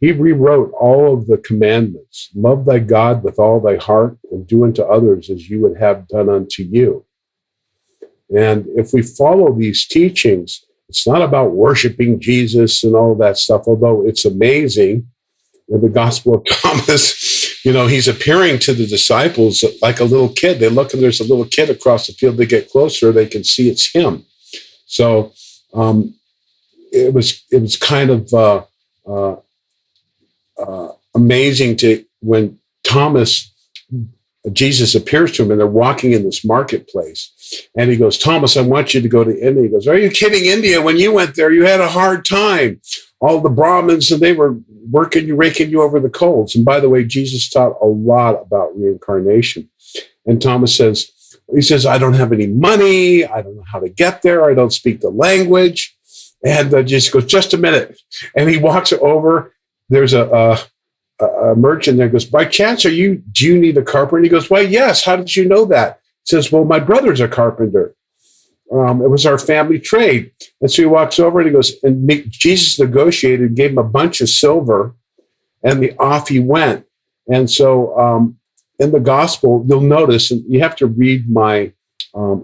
He rewrote all of the commandments. Love thy God with all thy heart, and do unto others as you would have done unto you. And if we follow these teachings, it's not about worshiping Jesus and all that stuff, although it's amazing. In the Gospel of Thomas, he's appearing to the disciples like a little kid. They look and there's a little kid across the field. They get closer, they can see it's him. So it was kind of amazing when Jesus appears to him and they're walking in this marketplace. And he goes, Thomas, I want you to go to India. He goes, are you kidding? India, when you went there, you had a hard time. All the Brahmins, and they were raking you over the coals. And by the way, Jesus taught a lot about reincarnation. And Thomas says, I don't have any money. I don't know how to get there. I don't speak the language. And Jesus goes, just a minute. And he walks over. There's a merchant there, goes, by chance, do you need a carpenter? And he goes, why, yes. How did you know that? He says, well, my brother's a carpenter. It was our family trade. And so he walks over and he goes, and Jesus negotiated, gave him a bunch of silver, and off he went. And so in the gospel, you'll notice, and you have to read my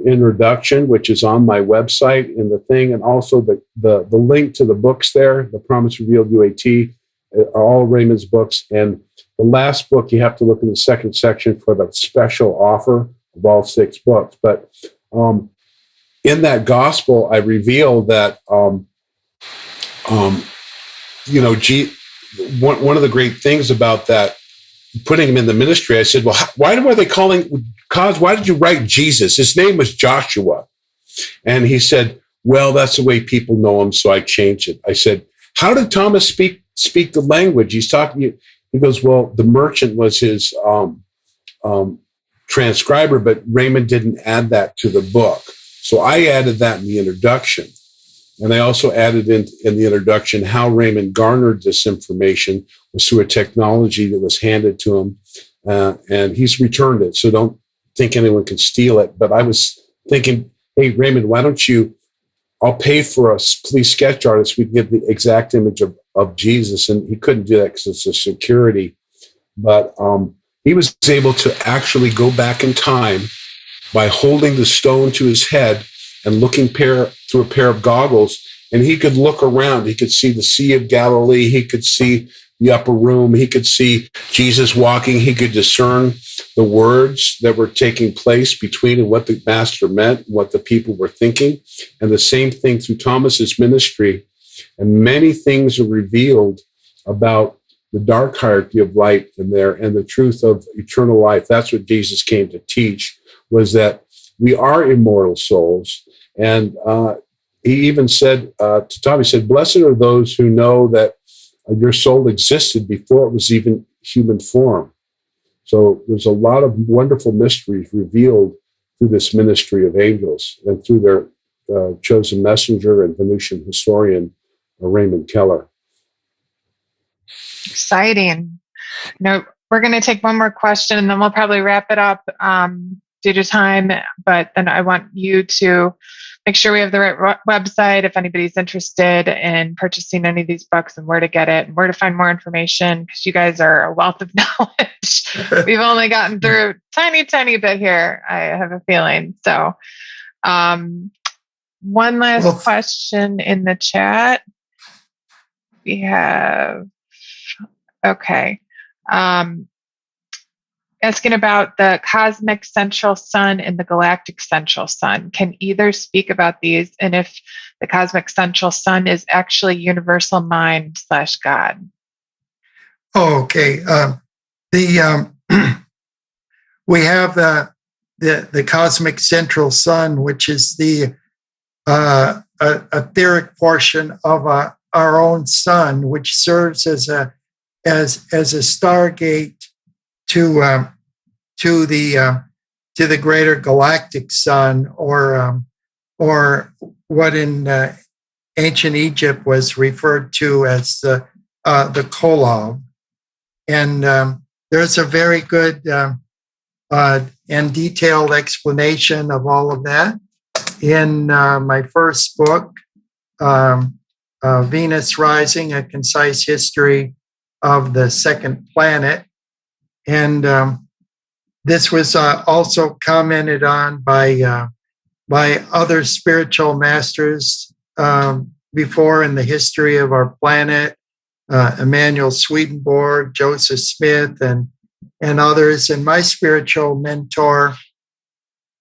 introduction, which is on my website in the thing, and also the link to the books there, The Promise Revealed UAT, are all Raymond's books. And the last book, you have to look in the second section for the special offer of all 6 books. But in that gospel, I reveal that, one of the great things about that, putting him in the ministry, I said, well, why did you write Jesus? His name was Joshua. And he said, well, that's the way people know him, so I changed it. I said, how did Thomas speak the language? He's talking. He goes, well, the merchant was his transcriber, but Raymond didn't add that to the book. So I added that in the introduction. And I also added in the introduction how Raymond garnered this information was through a technology that was handed to him. And he's returned it. So don't think anyone can steal it. But I was thinking, hey, Raymond, why don't I'll pay for a police sketch artist. We can get the exact image of Jesus. And he couldn't do that because it's a security. But he was able to actually go back in time by holding the stone to his head and looking through a pair of goggles, and he could look around. He could see the Sea of Galilee. He could see the upper room. He could see Jesus walking. He could discern the words that were taking place between and what the master meant, what the people were thinking. And the same thing through Thomas's ministry. And many things are revealed about the dark hierarchy of light in there and the truth of eternal life. That's what Jesus came to teach, was that we are immortal souls. And he even said to Tom, he said, blessed are those who know that your soul existed before it was even human form. So there's a lot of wonderful mysteries revealed through this ministry of angels and through their chosen messenger and Venusian historian, Raymond Keller. Exciting. We're going to take one more question and then we'll probably wrap it up due to time. But then I want you to make sure we have the right website if anybody's interested in purchasing any of these books, and where to get it and where to find more information, because you guys are a wealth of knowledge. We've only gotten through a tiny bit here, I have a feeling. So one last question in the chat. We have, okay. Asking about the cosmic central sun and the galactic central sun. Can either speak about these, and if the cosmic central sun is actually universal mind / God? Oh, okay. We have the cosmic central sun, which is the etheric portion of our own sun, which serves as a stargate to the greater galactic sun, or what in ancient Egypt was referred to as the Kolob. And there's a very good and detailed explanation of all of that in my first book, Venus Rising: A Concise History of the Second Planet. And this was also commented on by other spiritual masters before in the history of our planet, Emanuel Swedenborg, Joseph Smith, and others. And my spiritual mentor,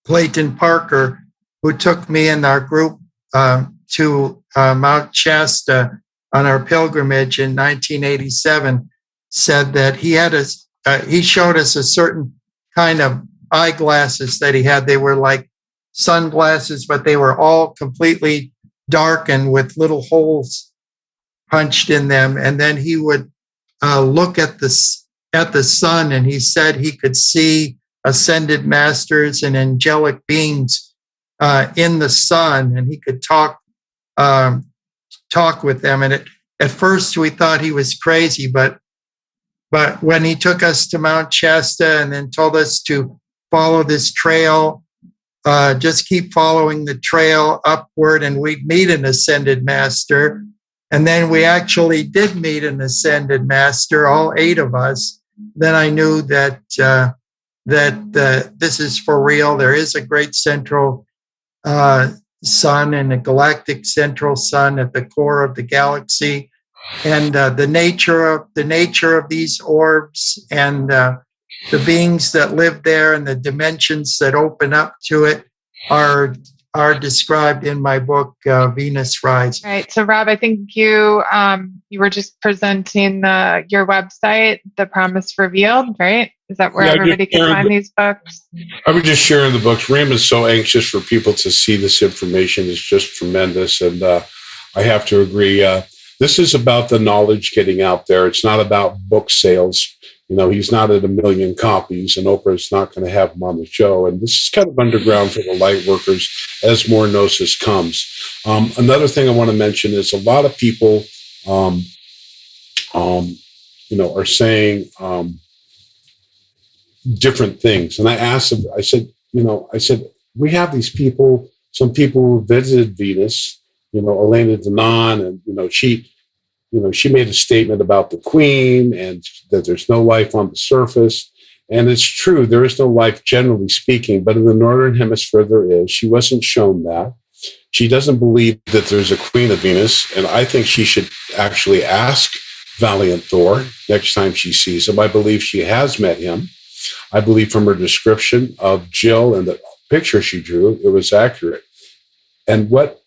Clayton Parker, who took me and our group to Mount Shasta on our pilgrimage in 1987, said that he showed us a certain kind of eyeglasses that he had. They were like sunglasses, but they were all completely darkened with little holes punched in them. And then he would look at the sun, and he said he could see ascended masters and angelic beings in the sun, and he could talk with them. And at first we thought he was crazy, but when he took us to Mount Shasta and then told us to follow this trail, just keep following the trail upward and we'd meet an ascended master. And then we actually did meet an ascended master, all 8 of us. Then I knew that this is for real. There is a great central sun and a galactic central sun at the core of the galaxy. And the nature of these orbs and the beings that live there and the dimensions that open up to it are described in my book, Venus Rising. Right. So, Rob, I think you were just presenting your website, The Promise Revealed, right? Is that where everybody can find these books? I was just sharing the books. Raymond's so anxious for people to see this information. It's just tremendous. And I have to agree. This is about the knowledge getting out there. It's not about book sales. He's not at 1 million copies, and Oprah's not going to have him on the show. And this is kind of underground for the light workers as more gnosis comes. Another thing I want to mention is a lot of people, are saying different things. And I asked them, I said, we have these people, some people who visited Venus, Elena Denon, and, she made a statement about the queen and that there's no life on the surface. And it's true, there is no life generally speaking, but in the Northern Hemisphere there is. She wasn't shown that. She doesn't believe that there's a queen of Venus. And I think she should actually ask Valiant Thor next time she sees him. I believe she has met him. I believe from her description of Jill and the picture she drew, it was accurate. And what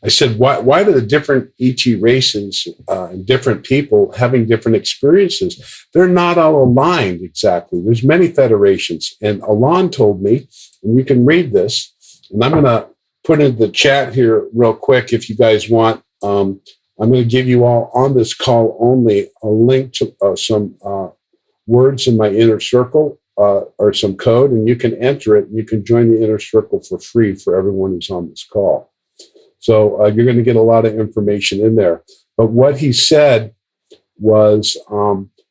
I said, why do the different ET races and different people having different experiences? They're not all aligned exactly. There's many federations. And Alon told me, and you can read this, and I'm going to put in the chat here real quick if you guys want. I'm going to give you all on this call only a link to some words in my inner circle or some code, and you can enter it. And you can join the inner circle for free for everyone who's on this call. So you're going to get a lot of information in there. But what he said was,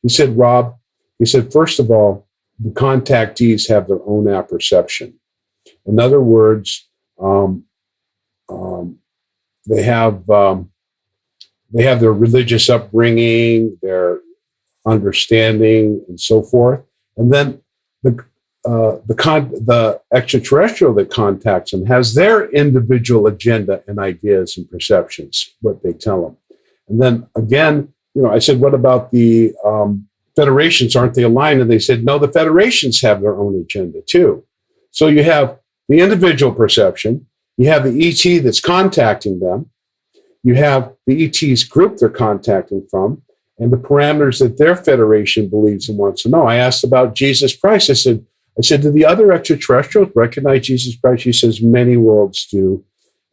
He said, Rob, first of all, the contactees have their own apperception. In other words, they have their religious upbringing, their understanding, and so forth. And then the extraterrestrial that contacts them has their individual agenda and ideas and perceptions, what they tell them. And then again, I said, what about the federations? Aren't they aligned? And they said, no, the federations have their own agenda too. So you have the individual perception, you have the ET that's contacting them, you have the ET's group they're contacting from, and the parameters that their federation believes and wants to know. I asked about Jesus Christ. I said, do the other extraterrestrials recognize Jesus Christ? He says, many worlds do.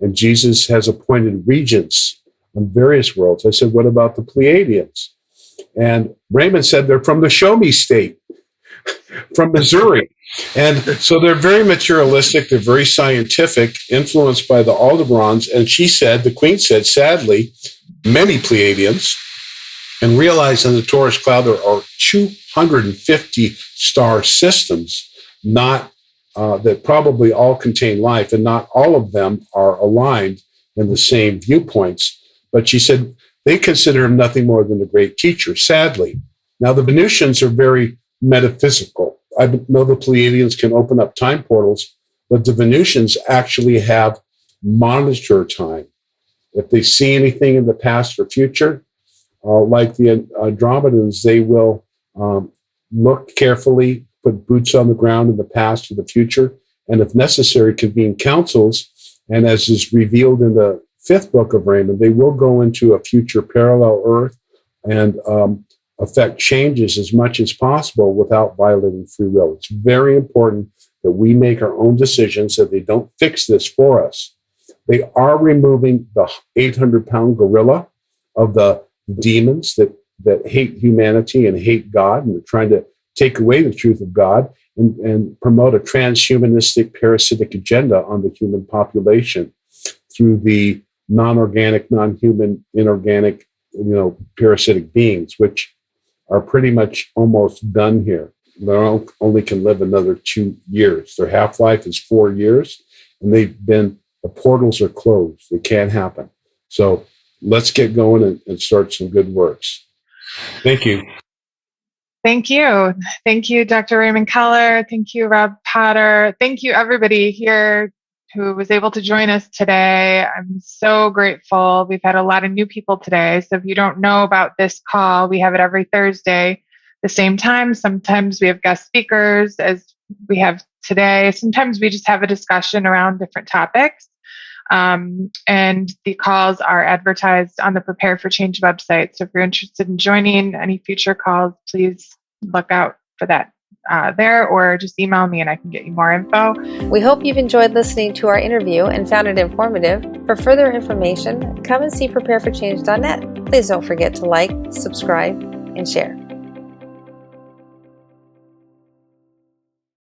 And Jesus has appointed regents on various worlds. I said, what about the Pleiadians? And Raymond said, they're from the Show Me state, from Missouri. And so they're very materialistic. They're very scientific, influenced by the Aldebarans. And the Queen said, sadly, many Pleiadians, and realized in the Taurus cloud there are 250 star systems, not that probably all contain life, and not all of them are aligned in the same viewpoints. But she said they consider him nothing more than a great teacher, sadly. Now, the Venusians are very metaphysical. I know the Pleiadians can open up time portals, but the Venusians actually have monitor time. If they see anything in the past or future, like the Andromedans, they will look carefully, put boots on the ground in the past or the future, and if necessary, convene councils. And as is revealed in the 5th book of Raymond, they will go into a future parallel Earth and affect changes as much as possible without violating free will. It's very important that we make our own decisions, that they don't fix this for us. They are removing the 800-pound gorilla of the demons that hate humanity and hate God, and they're trying to take away the truth of God and promote a transhumanistic parasitic agenda on the human population through the non-organic, non-human, inorganic, parasitic beings, which are pretty much almost done here. They only can live another 2 years. Their half-life is 4 years, and the portals are closed. It can't happen. So let's get going and start some good works. Thank you. Thank you. Thank you, Dr. Raymond Keller. Thank you, Rob Potter. Thank you, everybody here who was able to join us today. I'm so grateful. We've had a lot of new people today. So if you don't know about this call, we have it every Thursday, the same time. Sometimes we have guest speakers, as we have today. Sometimes we just have a discussion around different topics. And the calls are advertised on the Prepare for Change website. So if you're interested in joining any future calls, please look out for that there, or just email me and I can get you more info. We hope you've enjoyed listening to our interview and found it informative. For further information, come and see prepareforchange.net. Please don't forget to like, subscribe, and share.